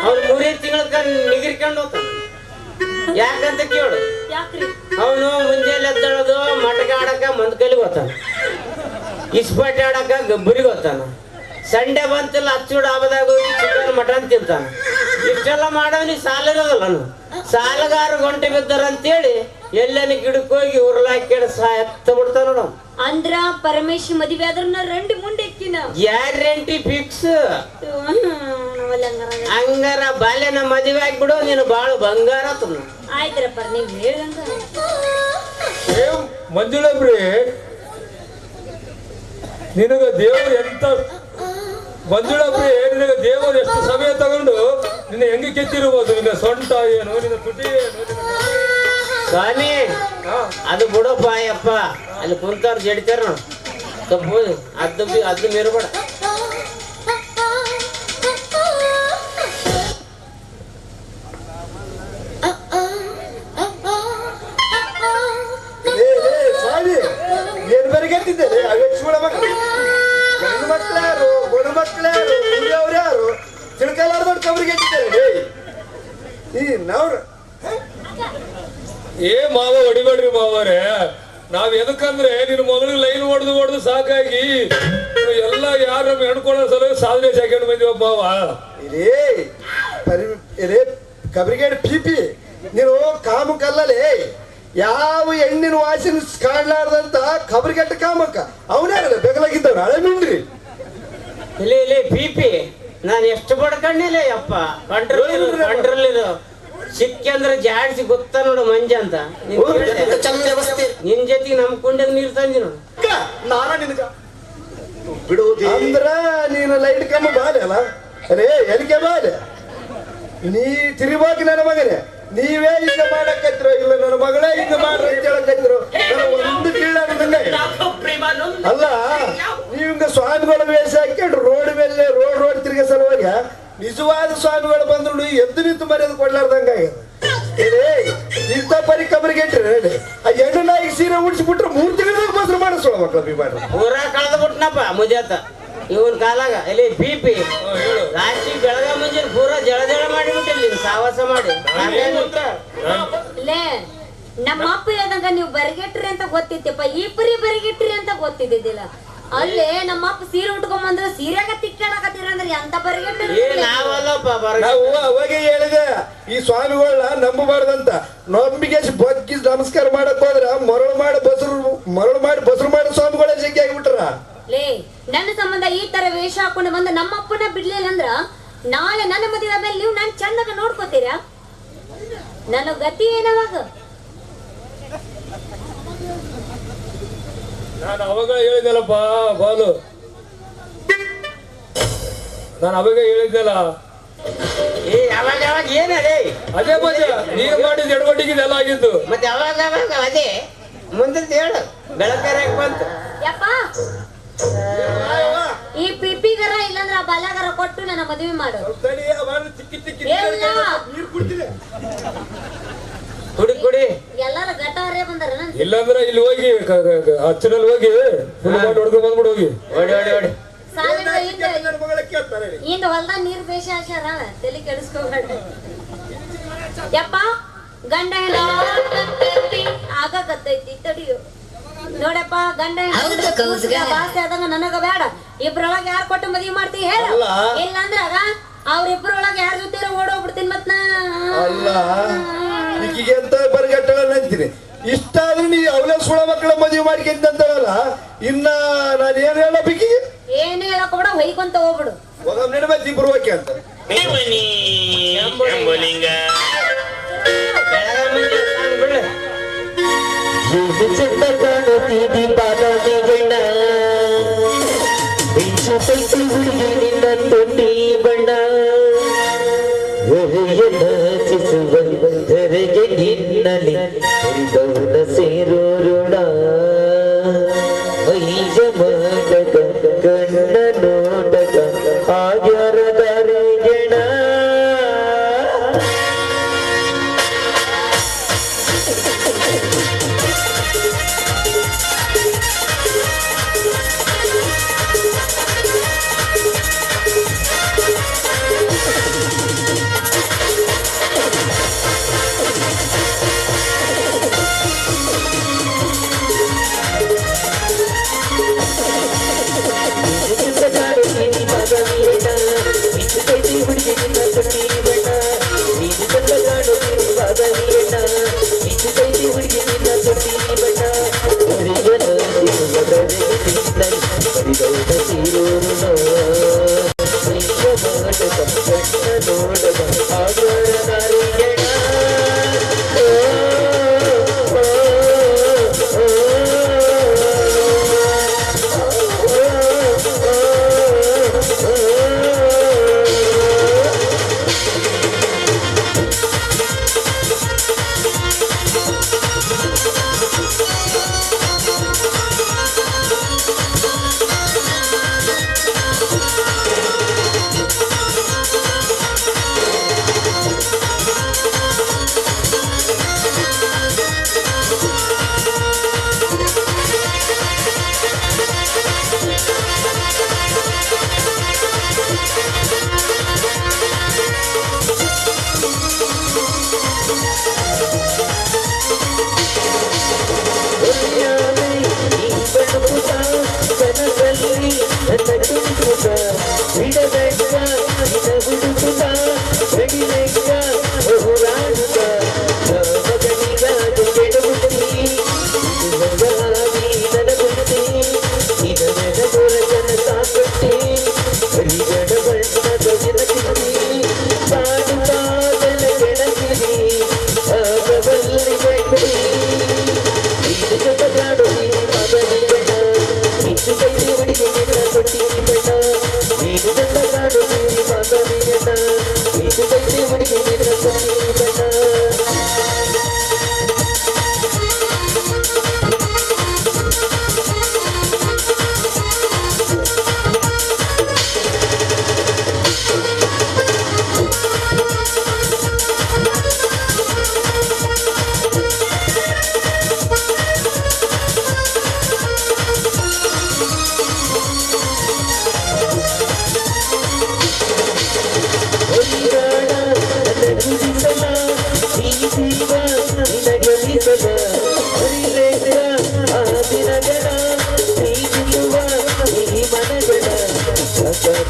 ಅವ್ನು 3 ತಿಂಗಳ ನಿಗಿರ್ಕೊಂಡು ಹೋಗ್ತಾನ. ಯಾಕಂತ ಕೇಳು, ಯಾಕ್ರಿ ಅವನು ಮುಂಜಾನೆ ಎದ್ದಳೋದು ಮಟಕ ಆಡಕ ಮಂದ್ಕಲಿಗೆ ಹೋಗ್ತಾನ, ಇಸ್ಪಾಟಿ ಆಡಕ ಗಬ್ಬರಿಗೆ ಹೋಗ್ತಾನ, ಸಂಡೆ ಬಂತಿಲ್ಲ ಹಚ್ಚುಡು ಹಬ್ಬದಾಗ ಚಿಕನ್ ಮಟನ್ ತಿಂತಾನ. ಇಷ್ಟೆಲ್ಲ ಮಾಡವನಿ ಸಾಲ ಇರೋದಲ್ಲ, ಸಾಲಗಾರ ಗಂಟೆ ಬಿದ್ದಾರ ಅಂತೇಳಿ ಎಲ್ಲನ ಗಿಡಕ್ಕೆ ಹೋಗಿ ಉರ್ಲಾಕಿ ಎತ್ತ ಬಿಡ್ತಾನ ನೋಡು. ಅಂದ್ರ ಪರಮೇಶ್ ಮದುವೆ ಆದ್ರ ರಂಡಿ ಮುಂದೆ ಎಕ್ಕಿನ ಗ್ಯಾರಂಟಿ ಫಿಕ್ಸ್. ಹಂಗಾರ ಬಾಲ್ಯನ ಮದುವೆ ಆಗ್ಬಿಡು, ನೀನು ಬಾಳ ಬಂಗಾರ ಆತನ. ಆಯ್ತ್ರಪ್ಪ ನೀವ್ ಹೇಳ್ದಂಗ. ಮಂಜುಳಬ್ರಿ, ನಿನಗ ದೇವರು ಎಂತ ಮಂಜುಳಬ್ರಿ, ನಿನಗ ದೇವರು ಎಷ್ಟು ಸಮಯ ತಗೊಂಡು ನಿನ್ನ ಹೆಂಗೆ ಕೆತ್ತಿರ್ಬೋದು. ನಿನ್ನ ಸೊಂಟ ಏನು, ನಿನ್ನ ತುಟಿ ಏನು, ಸ್ವಾಮಿ ಅದು ಬಿಡಪ್ಪ ಅಯ್ಯಪ್ಪ, ಅಲ್ಲಿ ಕುಂತವ್ರು ಜಡಿತಾರ ನೋಡು ತಪ್ಪು ಅದ್ದು ಮೀರಬೇಡ. ಸ್ವಾಮಿ ಏನ್ ಬರಿಗೆಟ್ಟಿದ್ದೇನೆ ಅವೆಚ್ಗಳ ಮಕ್ಕಳು, ಗಂಡು ಮಕ್ಕಳ್ಯಾರು ಗಂಡು ಮಕ್ಕಳ್ಯಾರು ಅವ್ರು ಯಾರು ತಿಳ್ಕಲಾರ್ದವ್ರು ಕಬರಿಗೆಟ್ಟಿದ್ದೇನೆ. ಈ ನಾವ್ರ ಮಾವ ಹೊಡಿಬೇಡ್ರಿ ಮಾವರೇ, ನಾವ್ ಎದಕ್ಕಂದ್ರೆ ನಿನ್ನ ಮಗಳಿಗೆ ಲೈನ್ ಹೊಡೆದು ಸಾಕಾಗಿ ಎಲ್ಲ ಯಾರು ನಮ್ಗೆ ಹೆಣ್ಕೊಳ್ಳೋ ಸಲ ಸಾಧನೆ ಸಾಕೊಂಡು ಬಂದಿವ ಮಾವ. ಇದೇ ಕಬರಿಗೇಡ್ ಪಿಪಿ ನೀನು ಕಾಮಕ್ಕಲ್ಲೇ ಯಾವ ಹೆಣ್ಣಿನ ವಾಸಿನ ಕಾಣ್ಲಾರ್ದಂತ ಕಬರಿಗೆಟ್ಟ ಕಾಮಕ್ಕ ಅವನೇ ಬೆಗಲಾಗಿದ್ದವ್ರು ಹಳೆ ಮಿಂಡ್ರಿ. ಇಲ್ಲಿ ಪಿಪಿ ನಾನು ಎಷ್ಟು ಬಡ್ಕಂಡಿಲ್ಲ ಅಪ್ಪ. ಕಂಟ್ರೋಲ್ ಇರು ಸಿಕ್ಕಂದ್ರೆ ಜಾಡ್ಸಿ ಗೊತ್ತ ನೋಡು ಮಂಜ ಅಂತ. ನಿನ್ ಜೊತೆಗೆ ನಂಬ್ಕೊಂಡಾಗ ನೀರ್ ತಂದಿ ನೋಡು. ನಾನ ನಿನಗ ಬಿಡುವುದು ಅಂದ್ರ ನೀನು ಲೈಟ್ ಕಮ್ಮ ಬಾಲೆ ಅಲ್ಲ ಅರೇ ಎಲ್ಲಿಗೆ ಬಾಲೆ ನೀ ತಿರುವಾಗಿ ನನ್ನ ಮಗನೇ. ನೀವೇ ಹಿಂಗ ಮಾಡಕತ್ತಿರೋ ಇಲ್ಲ ನನ್ನ ಮಗಳೇ ಹಿಂಗ ಮಾಡ್ರಿ ಅಂತ ಹೇಳಕತ್ತಿರೋ ಒಂದು ಕೀಳಾರ್ದಂಗ ಅಲ್ಲ. ನೀವು ಹಿಂಗ ಸ್ವಾಮಿಗಳ ವೇಷ ಹಾಕೊಂಡು ರೋಡ್ ಮೇಲೆ ರೋಡ್ ತಿರುಗ ಸಲುವಾಗ ನಿಜವಾದ ಸ್ವಾಮಿಗಳು ಬಂದ್ರು ಎದ್ದು ನಿಂತು ಮರ್ಯಾದೆ ಕೊಡ್ಲಾರ್ದಂಗ ಇಂಥ ಪರಿ ಕಬರಿಗೆ ಇಟ್ರಿ ಆ ಹೆಣ್ಣು ನಾಯಿಗೆ ಸೀರೆ ಉಡಿಸ್ಬಿಟ್ರೆ 3 ತಿಂಗಳ ಗೋಸ್ಕರ ಮಾಡಿಸೋಳ ಮಕ್ಕಳು ಬಿ ಮಾಡ್ರಿ. ಊರ ಕಳೆದ ಬಿಟ್ನಪ್ಪ ಮುಜಾತ ಇವನ್ ಕಾಲಾಗ ಎಲ್ಲಿ BP ಹೇಳು. ರಾಶಿ ಬೆಳಗ ಮುಂಜಾನೆ ಪೂರಾ ಜಳ ಜಳ ಮಾಡಿಬಿಟ್ಟಿಲ್ಲ ಸಾವಾಸ ಮಾಡಿ ಲೇ ನಮ್ಮ ಅಪ್ಪ ಹೇಳ್ದಂಗ ನೀವು ಬರಿಗೆಟ್ರಿ ಅಂತ ಗೊತ್ತಿತ್ತಪ್ಪ ಇಬ್ಬರಿ ಬರಿಗೆಟ್ರಿ ಅಂತ ಗೊತ್ತಿದ್ದಿದ್ದಿಲ್ಲ. ಅಲ್ಲೇ ನಮ್ಮ ಅಪ್ಪ ಸೀರೆ ಉಟ್ಕೊಂಡ್ ಸೀರೆಗ ತಿಕ್ಕಾಡಕತ್ತೀರ ಅಂದ್ರೆ ಎಂತ ಬರಿಗೆಟ್ರಿ. ನಾವಲ್ಲಪ್ಪ ನಾವು ಅವಾಗೆ ಹೇಳಿದೆ ಈ ಸ್ವಾಮಿಗಳನ್ನ ನಂಬಬಾರ್ದಂತ. ನಂಬಿಕೆ ಬಗ್ಗಿ ನಮಸ್ಕಾರ ಮಾಡಕ್ ಹೋದ್ರ ಮರಳು ಮಾಡಿ ಬಸರು ಮಾಡೋ ಸ್ವಾಮಿಗಳೇ ಜಗ್ಗಿ ಆಗಿಬಿಟ್ರ. ಲೇ ನನ್ನ ಸಂಬಂಧ ಈ ತರ ವೇಷ ಹಾಕೊಂಡು ಬಂದು ನಮ್ಮ ಅಪ್ಪನ ಬಿಡ್ಲಿಲ್ಲ ಅಂದ್ರ ನಾಳೆ ನನ್ನ ಮದುವೆ ಮೇಲೆ ನೀವು ನನ್ ಚಂದಾಗ ನೋಡ್ಕೋತೀರಾ? ನನ್ನ ಗತಿ ಏನವಾಗ? ನಾನು ಅವಾಗ ಹೇಳಿದ್ದೆಲ್ಲಪ್ಪ ಬಾಲು, ನಾನು ಅವಾಗ ಹೇಳಿದ್ದೆಲ್ಲ ಯಾವಾಗ ಯಾವಾಗ ಏನದೇ ಅದೇ ಮಜಾ ನೀರು ಮಾಡಿದ ಎಡವಟ್ಟಿಗೆ ಇದೆಲ್ಲ ಆಗಿದ್ದು. ಮತ್ತೆ ಯಾವಾಗ ಯಾವಾಗ ಅದೇ ಮುಂದೆ ಹೇಳು ಬೆಳಕರೆ ಬಂತು ಯಪ್ಪ ಈ ಪಿಪಿಗರ ಇಲ್ಲಂದ್ರ ಬಲಗರ ಕೊಟ್ಟು ನನ್ನ ಮದುವೆ ಮಾಡು. ನೀರು ಕುಡ್ತೀನಿ. ಕುಡಿ ಕುಡಿ ಎಲ್ಲಾರ ಗಟಾರೇ ಬಂದಾರ. ಇಲ್ಲಾಂದ್ರೆ ಇಲ್ಲಿ ಹೋಗಿ ಹಚ್ಚಿನಲ್ಲಿ ಹೋಗಿ ಫುಲ್ ಮಾಡಿ ಹೊಡ್ಕೊಂಡ್ ಬಂದ್ಬಿಡು ಹೋಗಿ. ಓಡಿ ಓಡಿ ಓಡಿ ಇಂದ ಹೊಲ್ದಾಗ ನೀರ್ ಬೇಷ ಹಾಕ್ಯಾರ, ತಲೆ ಕೆಡಿಸ್ಕೋಬೇಡ. ಯಪ್ಪ ಗಂಡ ಹೆಣ್ಣು ಆಗಕತ್ತೈತಿ ತಡಿಯು. ನೋಡಪ್ಪ ಗಂಡ ಭಾಷೆ ಆದಂಗ ನನಗ ಬೇಡ. ಇಬ್ರೊಳಗ ಯಾರು ಕೊಟ್ಟು ಮದ್ವಿ ಮಾಡ್ತಿ ಹೇಳ. ಇಲ್ಲಂದ್ರ ಅವ್ರಿಬ್ರೊಳಗ ಯಾರ ಜೊತೆ ಓಡೋಗ್ಬಿಡ್ತೀನಿ ಮತ್ ನಾ. ಅಲ್ಲ ಈಕಿಗೆ ಅಂತ ಬರಿಗಟ್ಟಳ ಅಂತೀನಿ. ಇಷ್ಟ ಆದ್ರೂ ನೀ ಅವಲೇ ಸುಳ ಮಕ್ಕಳ ಮದುವೆ ಮಾಡ್ಕೊಂತಂತಲ್ಲ. ಇನ್ನ ನಾನು ಏನ್ ಹೇಳ ಬಿಕ್ಕಿಗೆ ಏನು ಹೇಳಕ್ ಬಿಡ ಹೊಯ್ಕೊಂತ ಹೋಗ್ಬಿಡು. ಹೋಗ ನಡ್ಬೇಕು ಇಬ್ರು ಹೋಗಿ ಅಂತ. ಚಂದ ಕಾಣುತ್ತೀವಿ ಬಾದಾಮಿ ಬಣ್ಣ ಬೆಂಚು ಪೈಸು ಹುಡುಗಿ ನಿನ್ನ ತೊಟ್ಟಿ ಬಣ್ಣ ಧರೆಗೆ ನಿನ್ನಲಿ ಹರಿದವನ ಸೇರೋರುಣ ಮೈಜ ಮಾಡಕ ಕಣ್ಣ ನೋಟಕ ಆಗ್ಯಾರದಾರೆ ಗೆಣ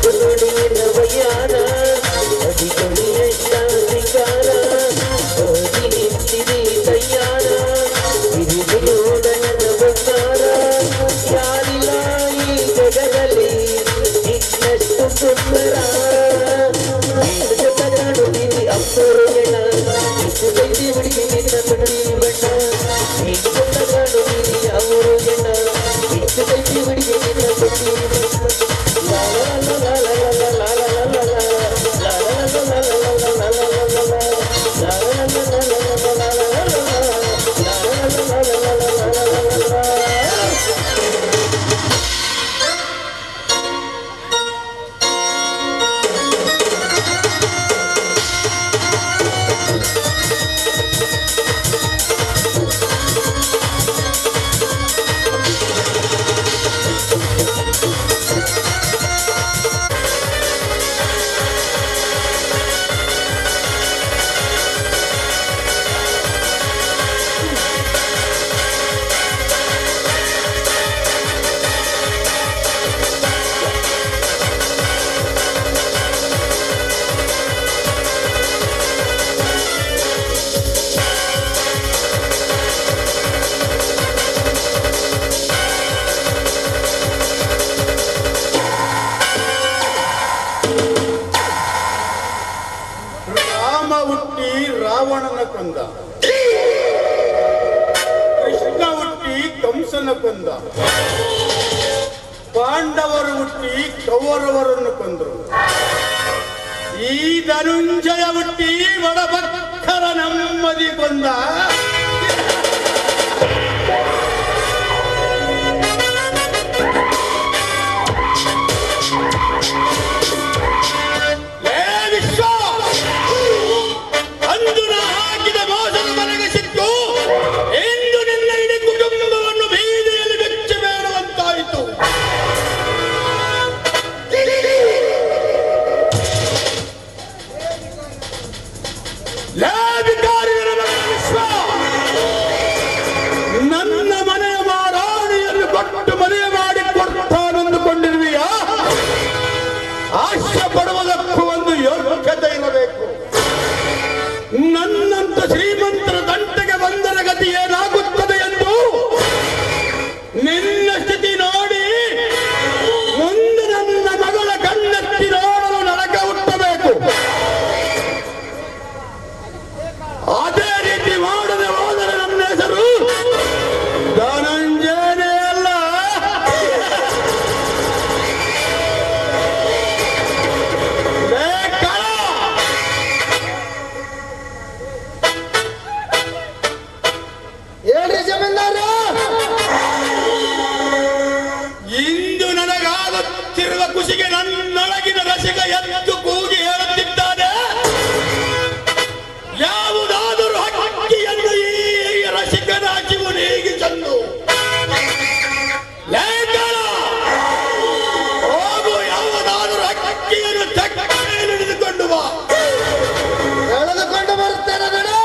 ನುಡಿಯ ವಯ್ಯಾರ ಅಡಿಗಳಿಯ ಸಿಂಗಾರ ಓದಿ ನಿಂತಿದೆ ತಯ್ಯಾರ ಹಿರಿದು ನೋಡನ ಬಂಗಾರ ಯಾರಿಲ್ಲ ಈ ಜಗದಲ್ಲಿ ಇನ್ನಷ್ಟು ಸುಂದರ ಜಗನುಡಿನಿ ಅಪ್ಪರು ಎಣ ಇಷ್ಟು ಕೈದಿ ಹುಡುಗಿ ನಿನ್ನ ತುಡಿ ಬಣ್ಣ ಜಗನುಡಿನಿ ಅವರು ಎಣ ಇಷ್ಟು ಕೈದಿ ಹುಡುಗಿ ನಿನ್ನ ತುಡಿ ಹುಟ್ಟಿ ರಾವಣನ ಕೊಂದ, ಕೃಷ್ಣ ಹುಟ್ಟಿ ಕಂಸನ ಕೊಂದ, ಪಾಂಡವರು ಹುಟ್ಟಿ ಕೌರವರನ್ನು ಕೊಂದರು. ಈ ಧನುಂಜಯ ಹುಟ್ಟಿ ಬಡಬಕ್ಕರ ನೆಮ್ಮದಿ ಕೊಂದ. ನನ್ನ ಮನೆಯ ಮಾರಾಣಿಯನ್ನು ಕೊಟ್ಟು ಮದುವೆ ಮಾಡಿ ಕೊಡ್ತಾನೆಂದುಕೊಂಡಿರುವಿಯಾ? ಆಶ್ಯ ಪಡುವುದಕ್ಕೂ ಒಂದು ಯೋಗ್ಯತೆ ಇರಬೇಕು. ನನ್ನಂತ ಶ್ರೀಮಂತರ ತಂಟೆಗೆ ಬಂದರ ಗತಿ ಏನಾಗುತ್ತದೆ ಎಂದು ನಿನ್ನ ಸ್ಥಿತಿ ನೋಡಿ ಮುಂದೆ ನನ್ನ ಮಗಳ ಕಣ್ಣೆತ್ತಿ ನೋಡಲು ನರಕ ಹುಟ್ಟಬೇಕು. ಅದೇ ರೀತಿ ಮಾಡದೆ ಹೋದರೆ ನನ್ನ ಹೆಸರು ಧನಂಜಯನೇ ಅಲ್ಲ. ಹೇಳಿ ಜಮೀನ್ದಾರ. ಇಂದು ನನಗಾಗುತ್ತಿರುವ ಖುಷಿಗೆ ನನ್ನೊಳಗಿನ ರಸಿಕ ಎದ್ದು ಕೂಗಿ ಹೇಳುತ್ತಿದ್ದಾನೆ, ಯಾವುದಾದರೂ ಹಕ್ಕಿಯನ್ನು ಈ ರಸಿಕನ ಹಸಿವು ಹೀಗೆ ಚಂದು ಹೋಗು, ಯಾವುದಾದರೂ ಹಕ್ಕಿಯನ್ನು ಹಿಡಿದುಕೊಂಡು ಬಾ. ಎಳೆದುಕೊಂಡು ಬರುತ್ತೇನೆ ನೋಡು.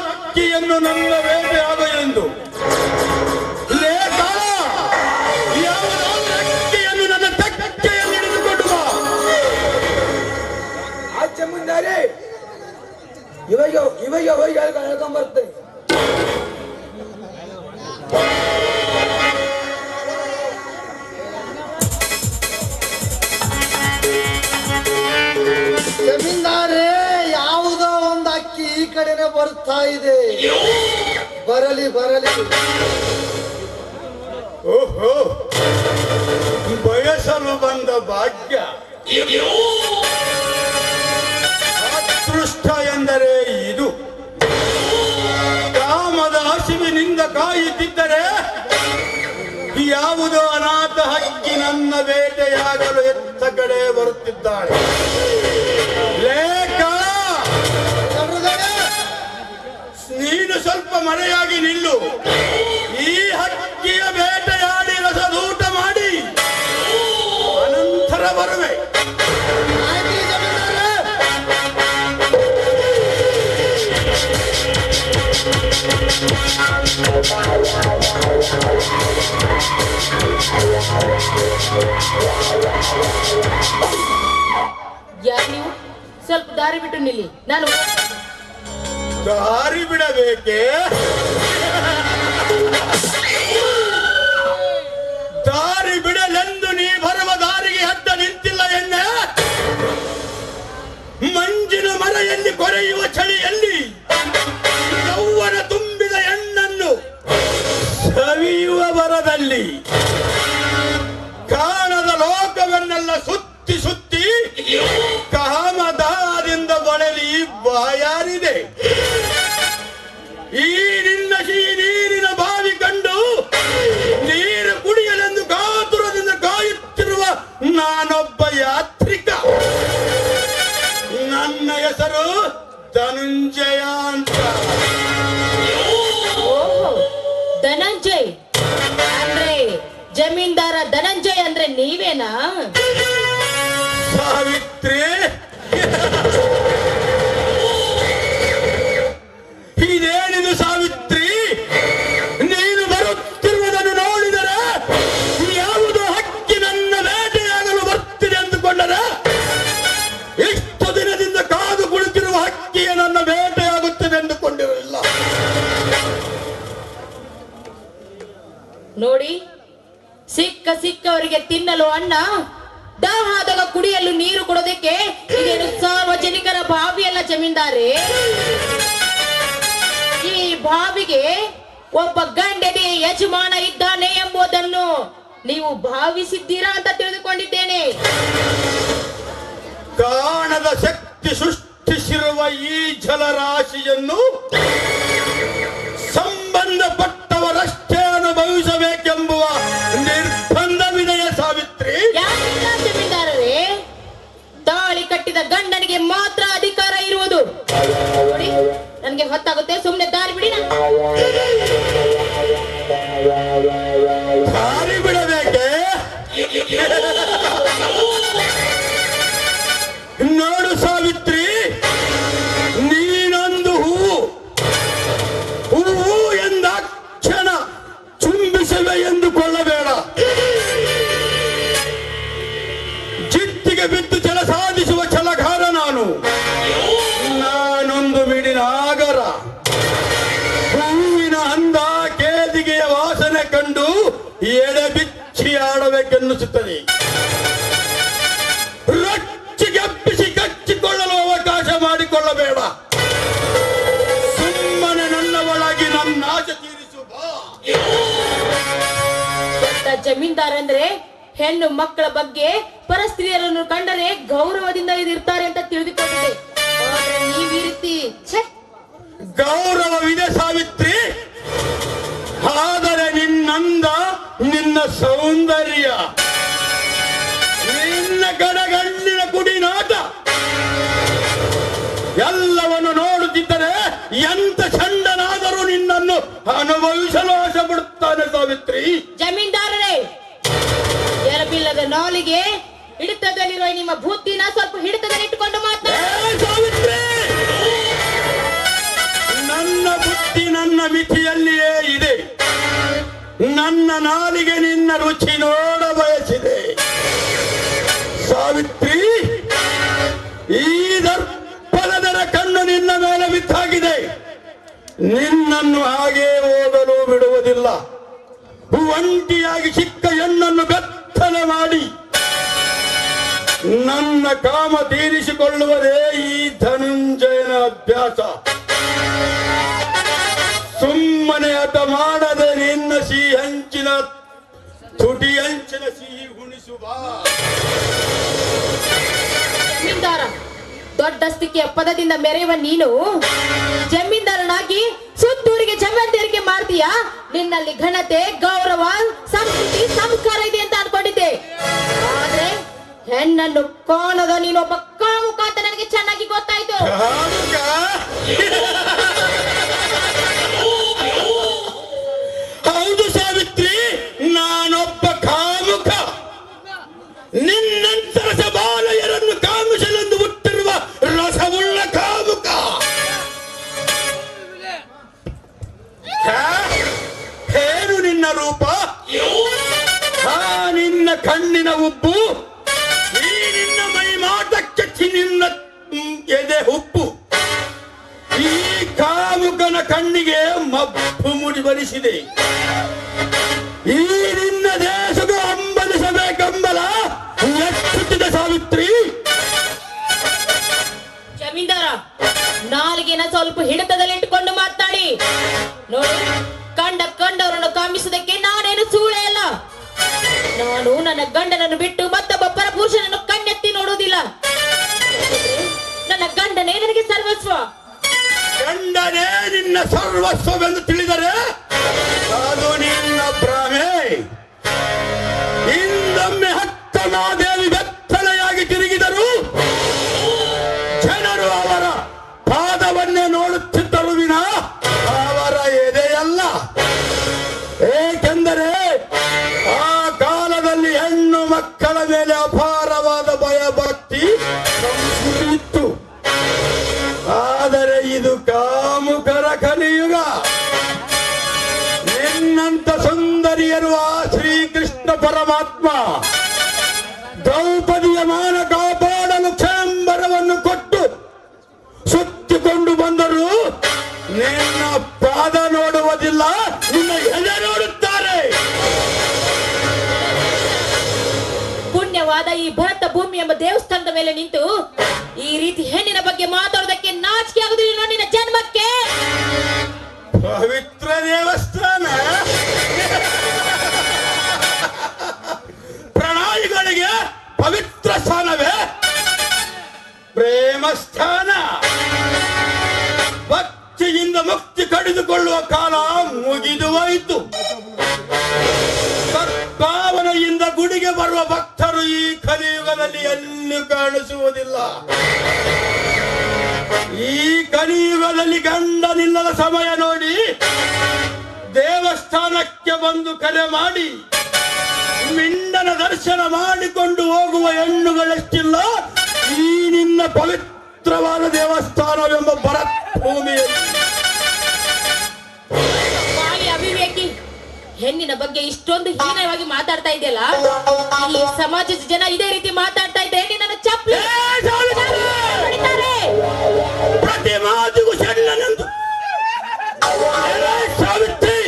ಹಕ್ಕಿಯನ್ನು ನನ್ನ ಬೇಟೆಯಾಗ ಎಂದು ಹಕ್ಕಿಯನ್ನು ನನ್ನ ತೆಕ್ಕೆಯನ್ನು ಹಿಡಿದುಕೊಂಡು ಬಾ. ಆಚೆ ಮುಂದಾರಿ ಇವಾಗ ಹೋಗಿ ಹೇಳ್ಕೊಂಡ್ಬರ್ತೇನೆ. ಜಮೀನ್ದಾರೇ, ಯಾವುದೋ ಒಂದು ಅಕ್ಕಿ ಈ ಕಡೆನೆ ಬರ್ತಾ ಇದೆ. ಬರಲಿ ಬರಲಿ. ಓಹೋ, ಬಯಸಲು ಬಂದ ಭಾಗ್ಯ. ಅದೃಷ್ಟ ಎಂದರೆ ಇದು. ಕಾಮದ ಹಸಿವಿನಿಂದ ಕಾಯುತ್ತಿದ್ದರೆ ಯಾವುದೋ ಅನಾಥ ಹಕ್ಕಿ ನನ್ನ ಬೇಟೆಯಾಗಲು ಎತ್ತ ಕಡೆ ಬರುತ್ತಿದ್ದಾಳೆ. ಲೇಖ, ನೀನು ಸ್ವಲ್ಪ ಮರೆಯಾಗಿ ನಿಲ್ಲು. ಈ ಹಕ್ಕಿಯ ಬೇಟೆಯಾಡಿ ರಸದೂಟ ಮಾಡಿ ಅನಂತರ ಬರುವೆ. ಯಾರು ನೀವು? ಸ್ವಲ್ಪ ದಾರಿ ಬಿಟ್ಟು ನಿಲ್ಲಿ. ನಾನು ದಾರಿ ಬಿಡಬೇಕೆ? ದಾರಿ ಬಿಡಲೆಂದು ನೀ ಬರುವ ದಾರಿಗೆ ಅಡ್ಡ ನಿಂತಿಲ್ಲ ಎಣ್ಣೆ. ಮಂಜಿನ ಮರೆಯಲ್ಲಿ ಕೊರೆಯುವ ಚಳಿಯಲ್ಲಿ ಯೌವನ ತುಂಬಿದ ಹೆಣ್ಣನ್ನು ಸವಿಯುವ ಬರದಲ್ಲಿ ಕಾಣದ ಲೋಕವನ್ನೆಲ್ಲ ಸುತ್ತಿ ಸುತ್ತಿ ಕಾಮದಾದಿಂದ ಬಳಲಿ ಬಾಯಾರಿದೆ. ಈ ನಿನ್ನ ಸಿಹಿ ನೀರಿನ ಬಾವಿ ಕಂಡು ನೀರು ಕುಡಿಯಲೆಂದು ಕಾತುರದಿಂದ ಕಾಯುತ್ತಿರುವ ನಾನೊಬ್ಬ ಯಾತ್ರಿಕ. ನನ್ನ ಹೆಸರು ಧನುಂಜಯ ಅಂತ. ಓಹೋ, ಧನಂಜಯ್ ಅಂದ್ರೆ ಜಮೀನ್ದಾರ ಧನಂಜಯ್ ಅಂದ್ರೆ ನೀವೇನಾ? ಸಾವಿತ್ರಿ, ಇದೇನಿದು ಸಾವಿತ್ರಿ? ನೀನು ಬರುತ್ತಿರುವುದನ್ನು ನೋಡಿದರೆ ಯಾವುದೋ ಹಕ್ಕಿ ನನ್ನ ಬೇಟೆಯಾಗಲು ಬರ್ತಿದೆ ಅಂದುಕೊಂಡರೆ, ಇಷ್ಟು ದಿನದಿಂದ ಕಾದು ಕುಳಿತಿರುವ ಹಕ್ಕಿಯೇ ನನ್ನ ಬೇಟೆಯಾಗುತ್ತದೆ ಎಂದುಕೊಂಡಿರಲಿಲ್ಲ. ನೋಡಿ, ಸಿಕ್ಕವರಿಗೆ ತಿನ್ನಲು ಅನ್ನ, ದಾಹ ಆದಾಗ ಕುಡಿಯಲು ನೀರು ಕೊಡೋದಕ್ಕೆ ಇದೇನು ಸಾರ್ವಜನಿಕರ ಬಾವಿಯಲ್ಲ ಜಮೀನ್ದಾರೆ. ಈ ಬಾವಿಗೆ ಒಬ್ಬ ಗಂಡನೇ ಯಜಮಾನ ಇದ್ದಾನೆ ಎಂಬುದನ್ನು ನೀವು ಭಾವಿಸಿದ್ದೀರಾ ಅಂತ ತಿಳಿದುಕೊಂಡಿದ್ದೇನೆ. ಕಾಣದ ಶಕ್ತಿ ಸೃಷ್ಟಿಸಿರುವ ಈ ಜಲರಾಶಿಯನ್ನು ಸಂಬಂಧಪಟ್ಟವರಷ್ಟೇ ಅನುಭವಿಸಬೇಕೆಂಬುವ ನಿರ್ಬಂಧವಿದೆಯೇ ಸಾವಿತ್ರಿ? ಯಾಕಿಲ್ಲ ಜಮೀನ್ದಾರರೇ, ತಾಳಿ ಕಟ್ಟಿದ ಗಂಡನಿಗೆ ಮಾತ್ರ ಅಧಿಕಾರ ಇರುವುದು. ನೋಡಿ, ನನಗೆ ಹೊತ್ತಾಗುತ್ತೆ, ಸುಮ್ಮನೆ ದಾರಿ ಬಿಡಿ. ದಾರಿ ಬಿಡಬೇಕೆ? ನೋಡು ಸಾವಿತ್ರಿ, ನೀನೊಂದು ಹೂವು ಎಂದಾಕ್ಷಣ ಚುಂಬಿಸುವೆ ಎಂದುಕೊಳ್ಳಬೇಡ. ಜಿಟ್ಟಿಗೆ ಬಿದ್ದು ಛಲ ಸಾಧಿಸುವ ಛಲಗಾರ ನಾನೊಂದು ಮಿಡಿನ ಆಗರ. ಹೂವಿನ ಅಂದ ಕೇದಿಗೆಯ ವಾಸನೆ ಕಂಡು ಎಡೆ ಬಿಚ್ಚಿ ಆಡಬೇಕೆನ್ನಿಸುತ್ತದೆ. ರೊಚ್ಚಿಗೆಬ್ಬಿಸಿ ಕಚ್ಚಿಕೊಳ್ಳಲು ಅವಕಾಶ ಮಾಡಿಕೊಳ್ಳಬೇಡ. ಸುಮ್ಮನೆ ನನ್ನವಳಾಗಿ ನನ್ನ ಆಸೆ ತೀರಿಸು ಬಾ. ಜಮೀನ್ದಾರ ಅಂದ್ರೆ ಹೆಣ್ಣು ಮಕ್ಕಳ ಬಗ್ಗೆ ಪರಸ್ತ್ರೀಯರನ್ನು ಕಂಡರೆ ಗೌರವದಿಂದ ಇರ್ತಾರೆ ಅಂತ ತಿಳಿದುಕೊಂಡಿದ್ದೆ. ಆದ್ರೆ ನೀವು ಈ ರೀತಿ ಗೌರವವಿದೆ ಸಾವಿತ್ರಿ, ಆದರೆ ನಿನ್ನಂದ, ನಿನ್ನ ಸೌಂದರ್ಯ, ನಿನ್ನ ಗಡಗಣ್ಣಿನ ಕುಡಿನಾಟ ಎಲ್ಲವನ್ನು ನೋಡುತ್ತಿದ್ದರೆ ಎಂತ ಚಂಡನಾದರೂ ನಿನ್ನನ್ನು ಅನುಭವಿಸಲು ಆಸೆ ಪಡುತ್ತಾನೆ ಸಾವಿತ್ರಿ. ಜಮೀನ್ದಾರರೇ, ಎರಬಿಲ್ಲದ ನಾಲಿಗೆ ಹಿಡಿತದಲ್ಲಿರುವ ನಿಮ್ಮ ಬುದ್ಧಿನ ಸ್ವಲ್ಪ ಹಿಡಿತದಲ್ಲಿಟ್ಟುಕೊಂಡು ಮಾತನಾಡಿ. ಸಾವಿತ್ರಿ, ನನ್ನ ಬುದ್ಧಿ ನನ್ನ ಮಿತಿಯಲ್ಲಿಯೇ ಇದೆ. ನನ್ನ ನಾಲಿಗೆ ನಿನ್ನ ರುಚಿ ನೋಡ ಬಯಸಿದೆ. ಸಾವಿತ್ರಿ, ಈ ದರ್ಪಣದರ ಕಣ್ಣು ನಿನ್ನ ಮೇಲೆ ಬಿದ್ದಾಗಿದೆ. ನಿನ್ನನ್ನು ಹಾಗೇ ಹೋಗಲು ಬಿಡುವುದಿಲ್ಲ. ಒಂಟಿಯಾಗಿ ಚಿಕ್ಕ ಹೆಣ್ಣನ್ನು ಬೆತ್ತಲೆ ಮಾಡಿ ನನ್ನ ಕಾಮ ತೀರಿಸಿಕೊಳ್ಳುವುದೇ ಈ ಧನುಂಜಯನ ಅಭ್ಯಾಸ. ಸುಮ್ಮನೆ ಹಠ ಮಾಡದೆ ನಿನ್ನ ಸಿಹಿ ಹಂಚಿನ ತುಟಿ ಹಂಚಿನ ಸಿಹಿ ಉಣಿಸುವ. ಜಮೀನ್ದಾರ, ದೊಡ್ಡ ಸ್ಥಿತಿಯ ಪದದಿಂದ ಮೆರೆಯುವ ನೀನು ಜಮೀನ್ದಾರನಾಗಿ ಸುತ್ತೂರಿಗೆ ಜಮೀನ್ದಾರಿಕೆ ಮಾಡ್ತೀಯಾ? ನಿನ್ನಲ್ಲಿ ಘನತೆ, ಗೌರವ, ಸಂಸ್ಕೃತಿ, ಸಂಸ್ಕಾರ ಇದೆ ಅಂತ ಅನ್ಕೊಂಡಿದ್ದೆ. ಆದ್ರೆ ಹೆಣ್ಣನ್ನು ಕಾಣದ ನೀನೊಬ್ಬ ಕಾಮುಕ ಅಂತ ನನಗೆ ಚೆನ್ನಾಗಿ ಗೊತ್ತಾಯ್ತು. ಹೌದು ಸಾವಿತ್ರಿ, ನಾನೊಬ್ಬ ಕಾಮುಕ. ನಿನ್ನಂತರ ಸಬಾಲಯರನ್ನು ಕಾಮಿಸಲೆಂದು ಹುಟ್ಟಿರುವ ರಸವುಳ್ಳ ಕಾಮುಕ. ತೋರಿಸಿದೆ. ಈ ನಿನ್ನ ದೇಶದ ಹಂಬಲಿಸಬೇಕೆಂಬಲ ಎಚ್ಚುತ್ತಿದೆ ಸಾವಿತ್ರಿ. ಜಮೀನ್ದಾರ, ನಾಲಿಗೆನ ಸ್ವಲ್ಪ ಹಿಡಿತದಲ್ಲಿಟ್ಟುಕೊಂಡು ಮಾತನಾಡಿ. ನೋಡಿ, ಕಂಡವರನ್ನು ಕಾಮಿಸುವುದಕ್ಕೆ ನಾನೇನು ಸೂಳೆ ಅಲ್ಲ. ನಾನು ನನ್ನ ಗಂಡನನ್ನು ಬಿಟ್ಟು ಮತ್ತೊಬ್ಬ ಪರಪುರುಷನನ್ನು ಕಣ್ಣೆತ್ತಿ ನೋಡುವುದಿಲ್ಲ. ನನ್ನ ಗಂಡನೇ ನನಗೆ ಸರ್ವಸ್ವ. ಗಂಡನೇ ನಿನ್ನ ಸರ್ವಸ್ವವೆಂದು ತಿಳಿದರೆ ಅದು ನಿನ್ನ ಭ್ರಮೆ. ಹಿಂದೊಮ್ಮೆ ಹಕ್ಕಮಾದೇವಿ ಬೆತ್ತಲೆಯಾಗಿ ತಿರುಗಿದರು ಜನರು ಅವರ ಪಾದವನ್ನೇ ನೋಡುತ್ತಿದ್ದರು ವಿನ ಅವರ ಎದೆಯಲ್ಲ. ಏಕೆಂದರೆ ಆ ಕಾಲದಲ್ಲಿ ಹೆಣ್ಣು ಮಕ್ಕಳ ಮೇಲೆ ಅಪಾರವಾದ ಭಯಭಕ್ತಿ ಇತ್ತು. ಆದರೆ ಇದು ಕಾಮುಕರ ಕಲಿಯುಗ. ನಿನ್ನಂತ ಸುಂದರಿಯರು ಆ ಶ್ರೀಕೃಷ್ಣ ಪರಮಾತ್ಮ ದ್ರೌಪದಿಯ ಮಾನ ಕಾಪಾಡಲು ಕ್ಷೇಂಬರವನ್ನು ಕೊಟ್ಟು ಸುತ್ತಿಕೊಂಡು ಬಂದರು. ನಿನ್ನ ಪಾದ ನೋಡುವುದಿಲ್ಲ, ನಿನ್ನ ಎದೆ ನೋಡುತ್ತಾರೆ. ಪುಣ್ಯವಾದ ಈ ಭರತ ಭೂಮಿ ಎಂಬ ದೇವಸ್ಥಾನದ ಮೇಲೆ ನಿಂತು ಈ ರೀತಿ ಹೆಣ್ಣಿನ ಬಗ್ಗೆ ಮಾತಾಡೋದಕ್ಕೆ ನಾಚಿಕೆ ಆಗುದಿಲ್ಲ ನಿನ್ನ ಜನ್ಮಕ್ಕೆ. ಪವಿತ್ರ ದೇವಸ್ಥಾನ ಪ್ರಣಾಳಿಗಳಿಗೆ ಪವಿತ್ರ ಸ್ಥಾನವೇ ಪ್ರೇಮ ಸ್ಥಾನ. ಭಕ್ತಿಯಿಂದ ಮುಕ್ತಿ ಕಡಿದುಕೊಳ್ಳುವ ಕಾಲ ಮುಗಿದು ಹೋಯಿತು. ಸದ್ಭಾವನೆಯಿಂದ ಗುಡಿಗೆ ಬರುವ ಭಕ್ತರು ಈ ಕಲಿಯುಗದಲ್ಲಿ ಎಲ್ಲಿ ಕಾಣಿಸುವುದಿಲ್ಲ. ಈ ಕಲಿಯುಗದಲ್ಲಿ ಗಂಡನಿಲ್ಲದ ಸಮಯ ನೋಡಿ ದೇವಸ್ಥಾನಕ್ಕೆ ಬಂದು ಕರೆ ಮಾಡಿ ಮಿಂಡನ ದರ್ಶನ ಮಾಡಿಕೊಂಡು ಹೋಗುವ ಹೆಣ್ಣುಗಳೆಷ್ಟಿಲ್ಲ ಈ ನಿನ್ನ ಪವಿತ್ರವಾದ ದೇವಸ್ಥಾನವೆಂಬ ಭರತ್ ಭೂಮಿಯಲ್ಲಿ. ಅವಿವೇಕಿ, ಹೆಣ್ಣಿನ ಬಗ್ಗೆ ಇಷ್ಟೊಂದು ಹೀನವಾಗಿ ಮಾತಾಡ್ತಾ ಇದೆಯಲ್ಲ, ಈ ಸಮಾಜದ ಜನ ಇದೇ ರೀತಿ ಮಾತಾಡ್ತಾ ಇದ್ರೆ ನಿನ್ನನ್ನು ಚಪ್ಪಲಿ ಹೊಡಿತಾರೆ. ಪ್ರತಿ ಮಾತಿಗೂ ಸಣ್ಣನೆಂದು ಸಾವಿತ್ರಿ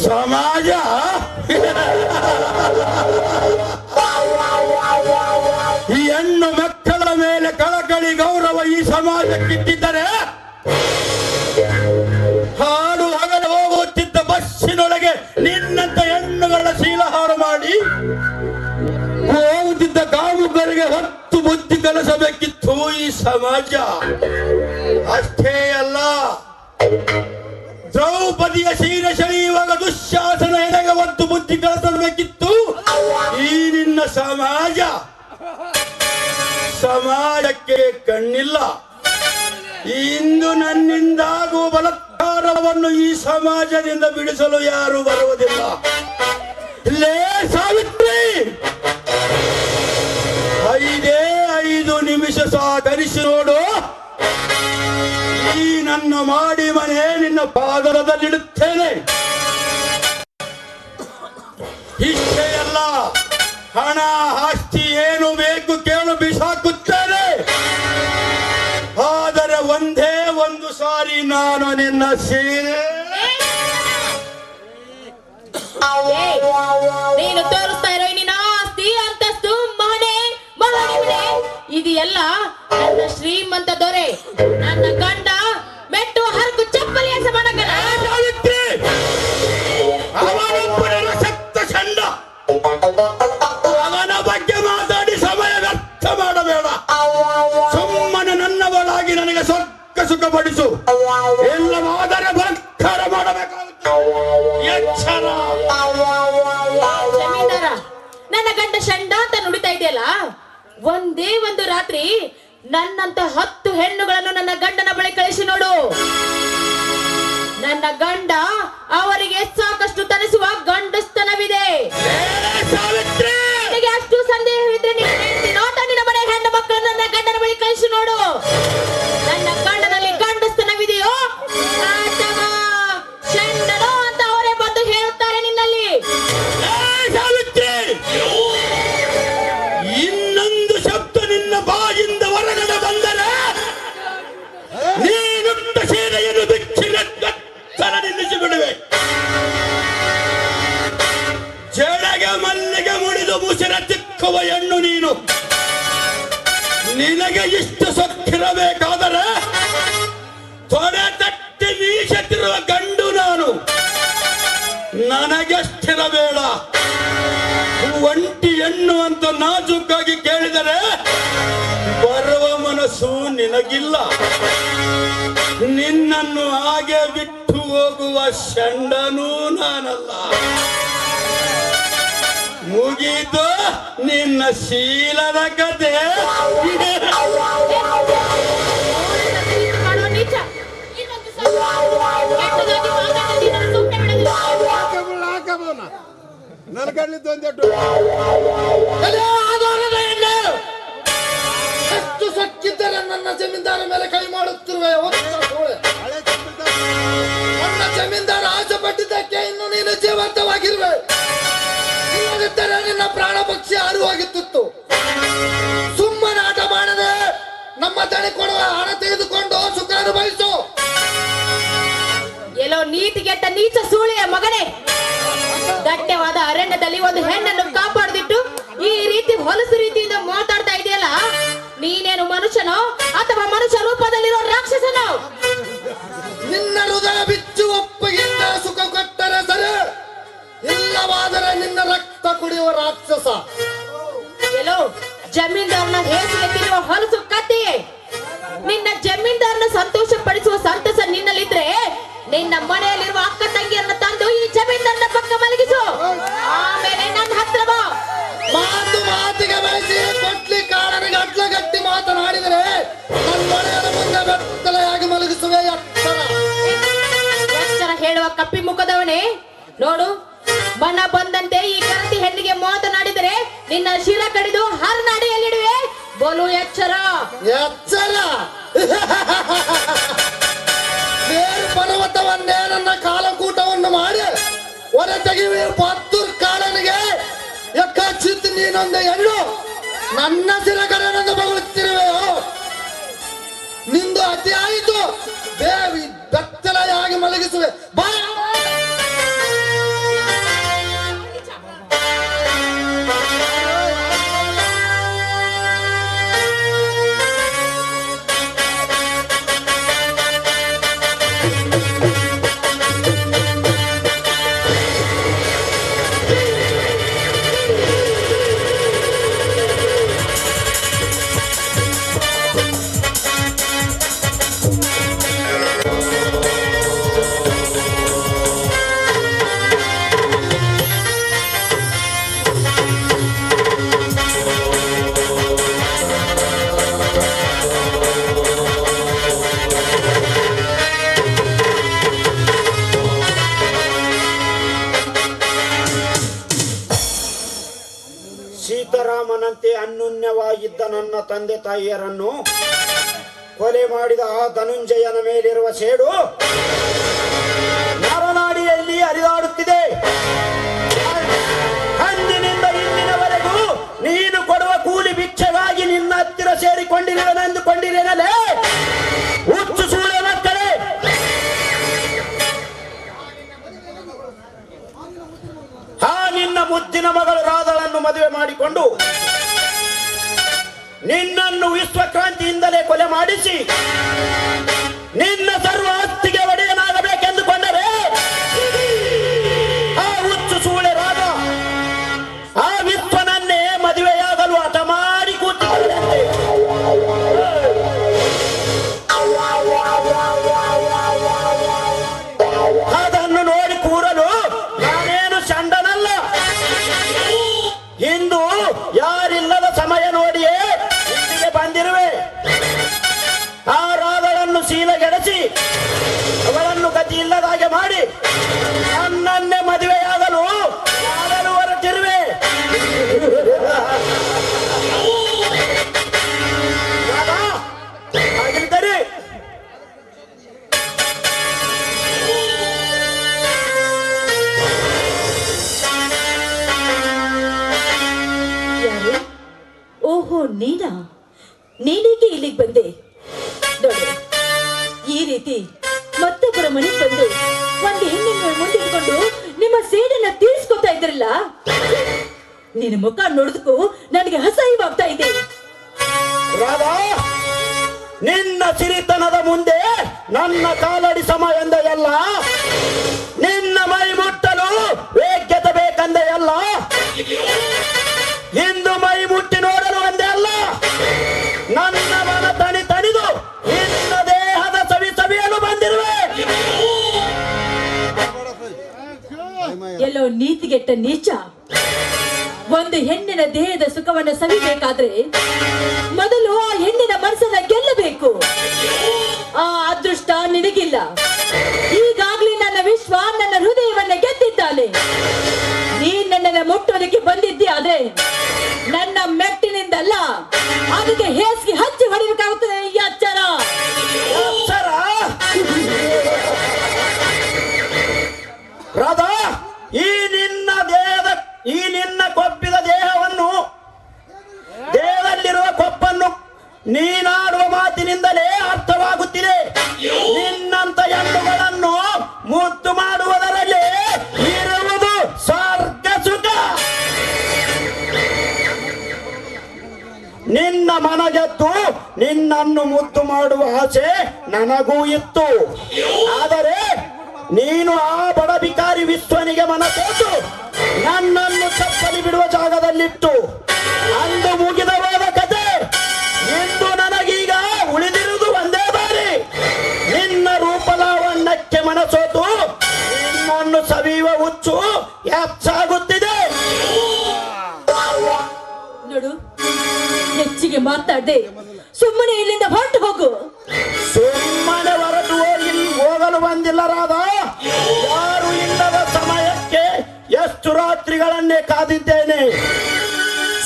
ಸಮಾಜ ಈ ಹೆಣ್ಣು ಮಕ್ಕಳ ಮೇಲೆ ಕಳಕಳಿ ಗೌರವ ಈ ಸಮಾಜಕ್ಕಿದ್ದರೆ ಹಾಡು ಹಗಲು ಹೋಗುತ್ತಿದ್ದ ಬಸ್ಸಿನೊಳಗೆ ನಿನ್ನಂತ ಹೆಣ್ಣುಗಳ ಶೀಲಹಾರ ಮಾಡಿ ಹೋಗುತ್ತಿದ್ದ ಕಾಮುಕರಿಗೆ ಹೊತ್ತು ಬುದ್ಧಿ ಕಲಿಸಬೇಕಿತ್ತು ಈ ಸಮಾಜ. ಅಷ್ಟೇ ಅಲ್ಲ, ದ್ರೌಪದಿಯ ಸೀರೆ ಸೆಳೆಯುವಾಗ ದುಶ್ಯಾಸನ ಎಡೆಗೆ ಹೊತ್ತು ಬುದ್ಧಿ ಕಲಿಸಬೇಕಿತ್ತು ಈ ನಿನ್ನ ಸಮಾಜ. ಸಮಾಜಕ್ಕೆ ಕಣ್ಣಿಲ್ಲ. ಇಂದು ನನ್ನಿಂದಾಗುವ ಬಲಾತ್ಕಾರವನ್ನು ಈ ಸಮಾಜದಿಂದ ಬಿಡಿಸಲು ಯಾರು ಬರುವುದಿಲ್ಲ. ಲೇ ಸಾವಿತ್ರಿ, 5 ನಿಮಿಷ ಸಹಕರಿಸಿ ನೋಡು. ಈ ನನ್ನ ಮಾಡಿ ಮನೆ ನಿನ್ನ ಪಾದದಲ್ಲಿಡುತ್ತೇನೆ. ಇಷ್ಟೇ ಅಲ್ಲ, ಹಣ ಆಸ್ತಿ ಏನು ಬೇಕು ಕೇಳು ಬಿಸಾಕುತ್ತೇನೆ. ಆದರೆ ಒಂದೇ ಒಂದು ಸಾರಿ ನಾನು ನಿನ್ನ ಸೀರೆ ನೀನು ತೋರಿಸ್ತಾ ಇರೋ ನಿನ್ನ ಆಸ್ತಿ ಅಂತಸ್ತು ಮನೆ ಇದು ಎಲ್ಲ ನನ್ನ ಶ್ರೀಮಂತ ದೊರೆ ನನ್ನ ಗಂಡ ಮೆಟ್ಟು ಹರಕು ಚಪ್ಪಲಿ ಸಮಾನಕನ. ಸಪ್ತ ಚಂಡ ಅವನ ಬಗ್ಗೆ ಮಾತಾಡಿ ಸಮಯ ವ್ಯರ್ಥ ಮಾಡಬೇಡ. ಸುಮ್ಮನೆ ನನ್ನವಳಾಗಿ ನನಗೆ ಸ್ವರ್ಗ ಸುಖ ಪಡಿಸು. ಎಲ್ಲವಾದರೆ ಬಲಾತ್ಕಾರ ಮಾಡಬೇಕಾಗುತ್ತೆ. ಎಚ್ಚರ. ಜಮೀನ್ದಾರ, ನನ್ನ ಗಂಡ ಶಂಡ ಅಂತ ನುಡಿತಾ ಇದೆಯಲ್ಲ, ಒಂದೇ ಒಂದು ರಾತ್ರಿ ನನ್ನಂತ 10 ಹೆಣ್ಣುಗಳನ್ನು ನನ್ನ ಗಂಡನ ಬಳಿ ಕಳಿಸಿ ನೋಡು. ನನ್ನ ಗಂಡ ಅವರಿಗೆ ಸಾಕಷ್ಟು ತನಿಸುವ ಗಂಡಸ್ತನವಿದೆ. ನಿನಗೆ ಅಷ್ಟು ಸಂದೇಹವಿದ್ರೆ ನಿನ್ನ ಮನೆ ಹೆಣ್ಣು ಮಕ್ಕಳು ನನ್ನ ಗಂಡನ ಬಳಿ ಕಳಿಸಿ ನೋಡು. ನನ್ನ ಗಂಡನಲ್ಲಿ ಗಂಡಸ್ತನವಿದೆಯೋ ಅಥವಾ ಚಂಡನೋ ಅಂತ ಅವರೇ ಬಂದು ಹೇಳುತ್ತಾರೆ ನಿನ್ನಲ್ಲಿ. ಇನ್ನೊಂದು ಶಬ್ದ ನಿನ್ನ ಬಾಯಿಂದ ಹೊರಗಡೆ ಬಂದರೆ ನೀನುಟ್ಟ ಸೀರೆಯನ್ನು ಬಿಚ್ಚಿನ ಮುಸಿರ ತಿಕ್ಕುವ ಹೆಣ್ಣು ನೀನು. ನಿನಗೆ ಇಷ್ಟು ಸೊಕ್ಕಿರಬೇಕಾದರೆ ತೊಡೆ ತಟ್ಟಿ ಮೀಸೆತ್ತಿರುವ ಗಂಡು ನಾನು. ನನಗೆಷ್ಟಿರಬೇಡ. ಒಂಟಿ ಹೆಣ್ಣು ಅಂತ ನಾಜೂಕಾಗಿ ಕೇಳಿದರೆ ಬರುವ ಮನಸ್ಸು ನಿನಗಿಲ್ಲ. ನಿನ್ನನ್ನು ಹಾಗೆ ಬಿಟ್ಟು ಹೋಗುವ ಷಂಡನೂ ನಾನಲ್ಲ. ಮುಗೀತು ನಿನ್ನ ಶೀಲದ ಕತೆ. ಮಾಡೋ ನೀಚ. ಇನ್ನೊಂದು ಸಲ ಕೆಟ್ಟದಾಗಿ ಮಾತಾಡಿ ನಿನ್ನನ್ನು ಸುಮ್ಮನೆ ಬಿಡೋದಿಲ್ಲ. ಎಷ್ಟು ಸೊಕ್ಕಿದ್ದರೆ ನನ್ನ ಜಮೀನ್ದಾರ ಮೇಲೆ ಕೈ ಮಾಡುತ್ತಿರುವೆ. ನನ್ನ ಜಮೀನ್ದಾರ ಆಸೆ ಪಟ್ಟಿದ್ದಕ್ಕೆ ಇನ್ನು ನೀನು ಜೀವಂತವಾಗಿರುವೆ. ಇಲ್ಲದಿದ್ದರೆ ನಿನ್ನ ಪ್ರಾಣ ಪಕ್ಷಿ ಹಾರು ಹೋಗಿತ್ತು. ಸುಮ್ಮನೆ ಆಟ ಮಾಡದೆ ನಮ್ಮ ದಣಿ ಕೊಡುವ ಹಣ ತೆಗೆದುಕೊಂಡು ಸುಖ ಅನುಭವಿಸು. ಎಲ್ಲೋ ನೀತಿಗೆಟ್ಟ ನೀಚ ಸೂಳೆಯ ಮಗನೇ, ದಟ್ಟವಾದ ಅರಣ್ಯದಲ್ಲಿ ಒಂದು ಹೆಣ್ಣನ್ನು ಕಾಪಾಡದಿಟ್ಟು ಈ ರೀತಿ ಹೊಲಸು ರೀತಿಯಿಂದ ಮಾತಾಡ್ತಾ ಇದೆಯಲ್ಲ, ನೀನೇನು ಮನುಷ್ಯನೋ ಅಥವಾ ಮನುಷ್ಯ ರೂಪದಲ್ಲಿರೋ ರಾಕ್ಷಸನೋ? ನಿನ್ನ ಹೃದಯ ಬಿಚ್ಚು ಒಪ್ಪಿಗೆಯಿಂದ ಸುಖ ಕೊಟ್ಟರೆ ಸರಿ, ಇಲ್ಲವಾದರೆ ನಿನ್ನ ರಕ್ತ ಕುಡಿಯುವ ರಾಕ್ಷಸ. ಎಲ್ಲೋ ಜಮೀನ್ದಾರನ ಹೇಸಿಗೆ ತಿನ್ನುವ ಹೊಲಸು ಕತ್ತೆಯೇ, ನಿನ್ನ ಜಮೀನ್ದಾರನ ಸಂತೋಷ ಪಡಿಸುವ ಸಂತಸ ನಿನ್ನಲ್ಲಿದ್ರೆ ನಿನ್ನ ಮನೆಯಲ್ಲಿರುವ ಅಕ್ಕ ತಂಗಿಯರನ್ನ ತಂದು ಈ ಜಮೀನ್ದಾರನ ಪಕ್ಕ ಮಲಗಿಸು. ಆಮೇಲೆ ನನ್ನ ಹತ್ರ ಬಾ. ಮಾತಿಗೆ ಬೆಳೆಸಿ ಕೊಟ್ಲಿ ಕಾಳನಿಗೆ ಅಟ್ಲ ಗಟ್ಟಿ ಮಾತನಾಡಿದರೆ ನನ್ನ ಮನೆಯ ಮುಂದೆ ಬೆತ್ತಲೆಯಾಗಿ ಮಲಗಿಸುವೆ. ಎಚ್ಚರ ಹೇಳುವ ಕಪ್ಪಿ ಮುಖದವನೇ, ನೋಡು, ಮನ ಬಂದಂತೆ ಈ ಕರತಿ ಹೆಣ್ಣಿಗೆ ಮಾತನಾಡಿದರೆ ನಿನ್ನ ಶಿರ ಕಡಿದು ಹರನಾಡಿಯಲ್ಲಿಡುವೆ. ಬೋಲು ಎಚ್ಚರ. ಎಚ್ಚರ. ಬೇರು ಪರ್ವತವನ್ನೇ ನನ್ನ ಕಾಲಕೂಟವನ್ನು ಮಾಡಿ ಹೊರ ತೆಗಿವೆ. ಪತ್ತೂರ್ ಕಾಳನಿಗೆ ಎಕ್ಕ ಚಿತ್ ನೀನೊಂದು ಹೆಣ್ಣು ನನ್ನ ಸಿರಕರನನ್ನು ಬಗಳುತ್ತಿರುವೆಯೋ? ನಿಂದು ಅತಿ ಆಯಿತು. ಬೇವಿ ಬೆತ್ತಲೆಯಾಗಿ ಮಲಗಿಸುವೆ. ಬಾ. ಸೀತಾರಾಮನಂತೆ ಅನ್ಯೋನ್ಯವಾಗಿದ್ದ ನನ್ನ ತಂದೆ ತಾಯಿಯರನ್ನು ಕೊಲೆ ಮಾಡಿದ ಆ ಧನುಂಜಯನ ಮೇಲಿರುವ ಸೇಡು ನರನಾಡಿಯಲ್ಲಿ ಹರಿದಾಡುತ್ತಿದೆ. ಅಂದಿನಿಂದ ಇಂದಿನವರೆಗೂ ನೀನು ಕೊಡುವ ಕೂಲಿ ಭಿಕ್ಷೆಗಾಗಿ ನಿನ್ನ ಹತ್ತಿರ ಸೇರಿಕೊಂಡಿರುವೆನೆಂದುಕೊಂಡಿರೇನಲೇ ಹುಚ್ಚು ಸೂಳೆ ಮಕ್ಕಳೇ. ಆ ನಿನ್ನ ಮುದ್ದಿನ ಮಗಳು ರಾಧಳನ್ನು ಮದುವೆ ಮಾಡಿಕೊಂಡು ನಿನ್ನನ್ನು ವಿಶ್ವಕ್ರಾಂತಿಯಿಂದಲೇ ಕೊಲೆ ಮಾಡಿಸಿ ನಿನ್ನ ಸರ್ವ ಆಸ್ತಿಗೆ ಒಡೆಯನಾಗಬೇಕೆಂದುಕೊಂಡರೆ ಆ ಹುಚ್ಚು ಸೂಳೆ ರಾಧ ಆ ವಿಶ್ವನನ್ನೇ ಮದುವೆಯಾಗಲು ಹಠ ಮಾಡಿ ಕೂತಿದ್ದಳಂತೆ. ಅದನ್ನು ನೋಡಿ ಕೂರಲು ನಾನೇನು ಷಂಡನಲ್ಲ. ಇಂದು ಯಾರಿಲ್ಲದ ಸಮಯ ನೋಡಿಯೇ ಇಲ್ಲಿಗೆ ಬಂದಿರುವೆ. ಆ ರಾಧಳನ್ನು ಶೀಲಗೆಡಸಿ ಅವಳನ್ನು ಗತಿ ಇಲ್ಲದ ಹಾಗೆ ಮಾಡಿ ನನ್ನನ್ನೇ ಮದುವೆಯಾಗಲು ಯಾರನ್ನು ಹೊರಟಿರುವೆ. ಹಾಗಿದ್ದರೆ ಓಹೋ, ನೀನೇಕೆ ಇಲ್ಲಿಗೆ ಬಂದೆ? ನೋಡು, ಈ ರೀತಿ ಮತ್ತೊಬ್ಬರ ಮನೆಗೆ ಬಂದು ಒಂದು ಹೆಣ್ಣನ್ನು ಮುಂದಿಟ್ಕೊಂಡು ನಿಮ್ಮ ಸೇಡನ್ನ ತೀರಿಸ್ಕೊತಾ ಇದ್ರಲ್ಲ, ನಿನ್ನ ಮುಖ ನೋಡಿದಕ್ಕೂ ನನಗೆ ಅಸಹ್ಯವಾಗ್ತಾ ಇದೆ. ರಾಧಾ, ನಿನ್ನ ಸಿರಿತನದ ಮುಂದೆ ನನ್ನ ಕಾಲಡಿ ಸಮ ಎಂದೆಯಲ್ಲ, ನಿನ್ನ ಮೈ ಮುಟ್ಟಲು ವೇಗ್ಯತೆ ಬೇಕಂದೆಯಲ್ಲ, ಇಂದು ಮೈ ಮುಟ್ಟಿ ನೋಡಲು ಅಂದೆ ಅಲ್ಲ, ನನ್ನ ಮನ ತಣಿದು ನಿನ್ನ ದೇಹದ ಸವಿಯಲು ಬಂದಿರುವೆ. ಎಲ್ಲೋ ನೀತಿಗೆಟ್ಟ ನೀಚ, ಒಂದು ಹೆಣ್ಣಿನ ದೇಹದ ಸುಖವನ್ನು ಸವಿಬೇಕಾದ್ರೆ ಮೊದಲು ಆ ಹೆಣ್ಣಿನ ಮನಸ್ಸನ್ನ ಗೆಲ್ಲಬೇಕು. ಆ ಅದೃಷ್ಟ ನಿನಗಿಲ್ಲ. ಈಗಾಗ್ಲೇ ನನ್ನ ವಿಶ್ವ ನನ್ನ ಹೃದಯವನ್ನ ಗೆದ್ದಿದ್ದಾನೆ. ನೀನ್ ನನ್ನನ್ನ ಮುಟ್ಟೋದಕ್ಕೆ ಬಂದಿದ್ದಿ, ಆದ್ರೆ ನನ್ನ ಮೆಟ್ಟಿನಿಂದಲ್ಲ, ಅದಕ್ಕೆ ಹೇಸಿಗೆ ಹಚ್ಚಿ ಹೊಡಿಬೇಕಾಗುತ್ತದೆ. ಈ ಅಚ್ಚರ ರಾಧಾ, ಈ ನಿನ್ನ ಕೊಬ್ಬಿದ ದೇಹದಲ್ಲಿರುವ ಕೊಪ್ಪನ್ನು ನೀನಾಡುವ ಮಾತಿನಿಂದಲೇ ಅರ್ಥವಾಗುತ್ತಿದೆ. ನಿನ್ನಂತ ಹೆಣ್ಣುಗಳನ್ನು ಮುದ್ದು ಮಾಡುವುದರಲ್ಲಿ ಇರುವುದು ಸ್ವರ್ಗ ಸುಖ. ನಿನ್ನ ಮನಗೆದ್ದು ನಿನ್ನನ್ನು ಮುದ್ದು ಮಾಡುವ ಆಸೆ ನನಗೂ ಇತ್ತು. ಆದರೆ ನೀನು ಆ ಬಡ ಬಿಕಾರಿ ವಿಶ್ವನಿಗೆ ಮನಸ್ಸು ನನ್ನನ್ನು ಚಪ್ಪಲಿ ಬಿಡುವ ಜಾಗದಲ್ಲಿಟ್ಟು ಅಂದು ಮುಗಿದ ಹೋದ ಕತೆ. ಇಂದು ನನಗೀಗ ಉಳಿದಿರುವುದು ಒಂದೇ ಬಾರಿ. ನಿನ್ನ ರೂಪಲಾವಣ್ಯಕ್ಕೆ ಮನಸೋತು ನಿನ್ನನ್ನು ಸವಿಯುವ ಹುಚ್ಚು ಹೆಚ್ಚಾಗುತ್ತಿದೆ. ನೋಡು, ಹೆಚ್ಚಿಗೆ ಮಾತಾಡ್ದೆ ಸುಮ್ಮನೆ ಇಲ್ಲಿಂದ ಹೊರಟು ಹೋಗು. ಸುಮ್ಮನೆ ಹೊರಟು ಹೋಗಲು ಬಂದಿಲ್ಲ ರಾಧಾ. ಯಾರು ಇಲ್ಲದ ಸಮಯಕ್ಕೆ ಎಷ್ಟು ರಾತ್ರಿಗಳನ್ನೇ ಕಾದಿದ್ದೇನೆ.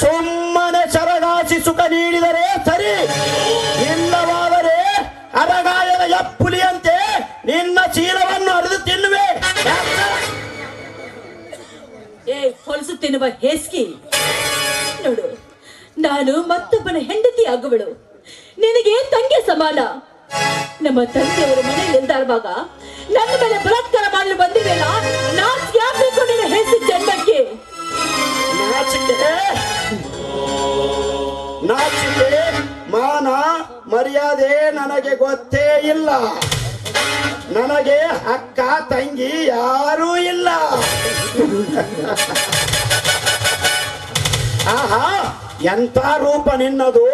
ಸುಮ್ಮನೆ ಸರಗಾಸಿ ಸುಖ ನೀಡಿದರೆ ಸರಿ, ಇಲ್ಲವಾದರೆ ಅರಗಾಯದ ಎಪ್ಪುಲಿಯಂತೆ ನಿನ್ನ ಚೀಲವನ್ನು ಹರಿದು ತಿನ್ನುವೆ. ಹೊಲಸು ತಿನ್ನುವ ಹೇಸ್ಕಿ, ನೋಡು, ನಾನು ಮತ್ತೊಬ್ಬನ ಹೆಂಡತಿ ಆಗುವಳು. ನಿನಗೆ ತಂಗಿ ಸಮಾನ. ನಮ್ಮ ತಂದೆಯವರು ಮನೆಯಲ್ಲಿ ಇಲ್ದಾರುವಾಗ ನನ್ನ ಮೇಲೆ ಬಲಾತ್ಕಾರ ಮಾಡಲು ಬಂದಿರಲಿಲ್ಲ. ನಾಚಿಕೆ ಆಗ್ಬೇಕು ನಿನ್ನ ಹೆಸರು ಜನ್ಮಕ್ಕೆ. ನಾಚಿಕೆ ಮಾನ ಮರ್ಯಾದೆ ನನಗೆ ಗೊತ್ತೇ ಇಲ್ಲ. ನನಗೆ ಅಕ್ಕ ತಂಗಿ ಯಾರೂ ಇಲ್ಲ. ಆಹಾ, ಎಂತ ರೂಪ ನಿನ್ನದು.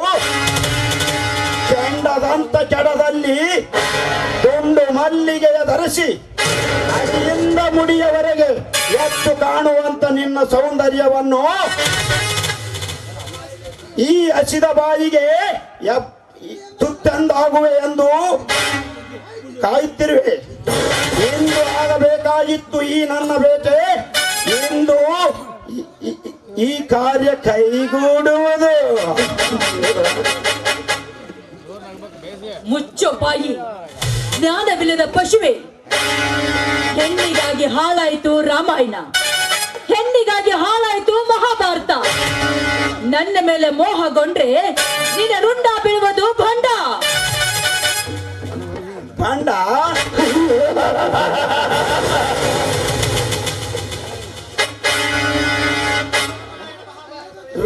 ಕೆಂಡದಂತ ಕೆಡದಲ್ಲಿ ತುಂಡು ಮಲ್ಲಿಗೆಯ ಧರಿಸಿ ಅಡಿಯಿಂದ ಮುಡಿಯವರೆಗೆ ಎತ್ತು ಕಾಣುವಂತ ನಿನ್ನ ಸೌಂದರ್ಯವನ್ನು ಈ ಹಸಿದ ಬಾಯಿಗೆ ತುತ್ತಂದಾಗುವೆ ಎಂದು ಕಾಯುತ್ತಿರುವೆ. ಇಂದು ಆಗಬೇಕಾಗಿತ್ತು ಈ ನನ್ನ ಬೇಟೆ. ಇಂದು ಈ ಕಾರ್ಯ ಕೈಗೂಡುವುದು. ಮುಚ್ಚೋ ಬಾಯಿ, ಜ್ಞಾನವಿಲ್ಲದ ಪಶುವೆ. ಹೆಣ್ಣಿಗಾಗಿ ಹಾಳಾಯಿತು ರಾಮಾಯಣ, ಹೆಣ್ಣಿಗಾಗಿ ಹಾಳಾಯಿತು ಮಹಾಭಾರತ. ನನ್ನ ಮೇಲೆ ಮೋಹಗೊಂಡ್ರೆ ನಿನ್ನ ರುಂಡ ಬೀಳುವುದು ಭಂಡ. ಭಂಡ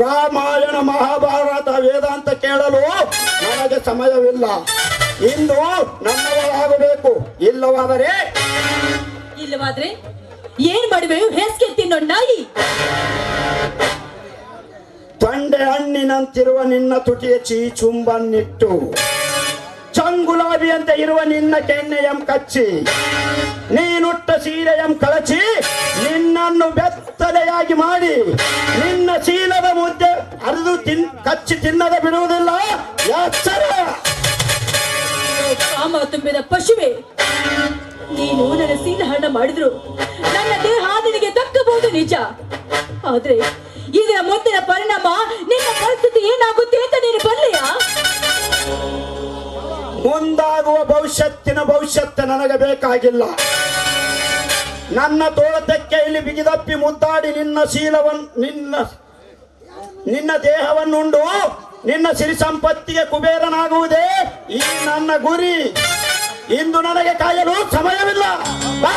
ರಾಮಾಯಣ ಮಹಾಭಾರತ ವೇದಾಂತ ಕೇಳಲು ನನಗೆ ಸಮಯವಿಲ್ಲ. ಇಂದು ನನ್ನವರಾಗಬೇಕು. ಇಲ್ಲವಾದರೆ ಏನ್ ಮಾಡುವೆವು? ಹೇಸ್ಗೆ ತಿನ್ನೋ ನಾಯಿ. ತೊಂಡೆ ಹಣ್ಣಿನಂತಿರುವ ನಿನ್ನ ತುಟಿಯ ಚುಂಬನ್ನಿಟ್ಟು ಚಂಗುಲಾಬಿಯಂತೆ ಇರುವ ನಿನ್ನ ಕೆನ್ನೆಯಂ ಕಚ್ಚಿ ನೀನುಟ್ಟ ಸೀರೆಯಂ ಕಳಚಿ ನಿನ್ನನ್ನು ಬೆತ್ತಲೆಯಾಗಿ ಮಾಡಿ ನಿನ್ನ ಶೀಲದ ಮುದ್ದೆ ಅರಿದು ಕಚ್ಚಿ ತಿನ್ನದ ಬಿಡುವುದಿಲ್ಲ. ಎಚ್ಚರ! ಕಾಮ ತುಂಬಿದ ಪಶುವೆ, ನೀನು ನನ್ನ ಶೀಲಹರಣ ಮಾಡಿದ್ರು ನನ್ನ ದೇಹ ನಿನಗೆ ದಕ್ಕಬಹುದು ನಿಜ. ಆದ್ರೆ ಇದರ ಮುಂದಿನ ಪರಿಣಾಮ ನಿನ್ನ ಪರಿಸ್ಥಿತಿ ಏನಾಗುತ್ತೆ ಅಂತ ನೀನು ಬಲ್ಲೆಯ? ಮುಂದಾಗುವ ಭವಿಷ್ಯತ್ತು ನನಗೆ ಬೇಕಾಗಿಲ್ಲ. ನನ್ನ ತೋಳತಕ್ಕೆ ಇಲ್ಲಿ ಬಿಗಿದಪ್ಪಿ ಮುದ್ದಾಡಿ ನಿನ್ನ ಶೀಲವನ್ನು ನಿನ್ನ ದೇಹವನ್ನುಂಡು ನಿನ್ನ ಸಿರಿ ಸಂಪತ್ತಿಗೆ ಕುಬೇರನಾಗುವುದೇ ಈ ನನ್ನ ಗುರಿ. ಇಂದು ನನಗೆ ಕಾಯಲು ಸಮಯವಿಲ್ಲ. ಬಾ.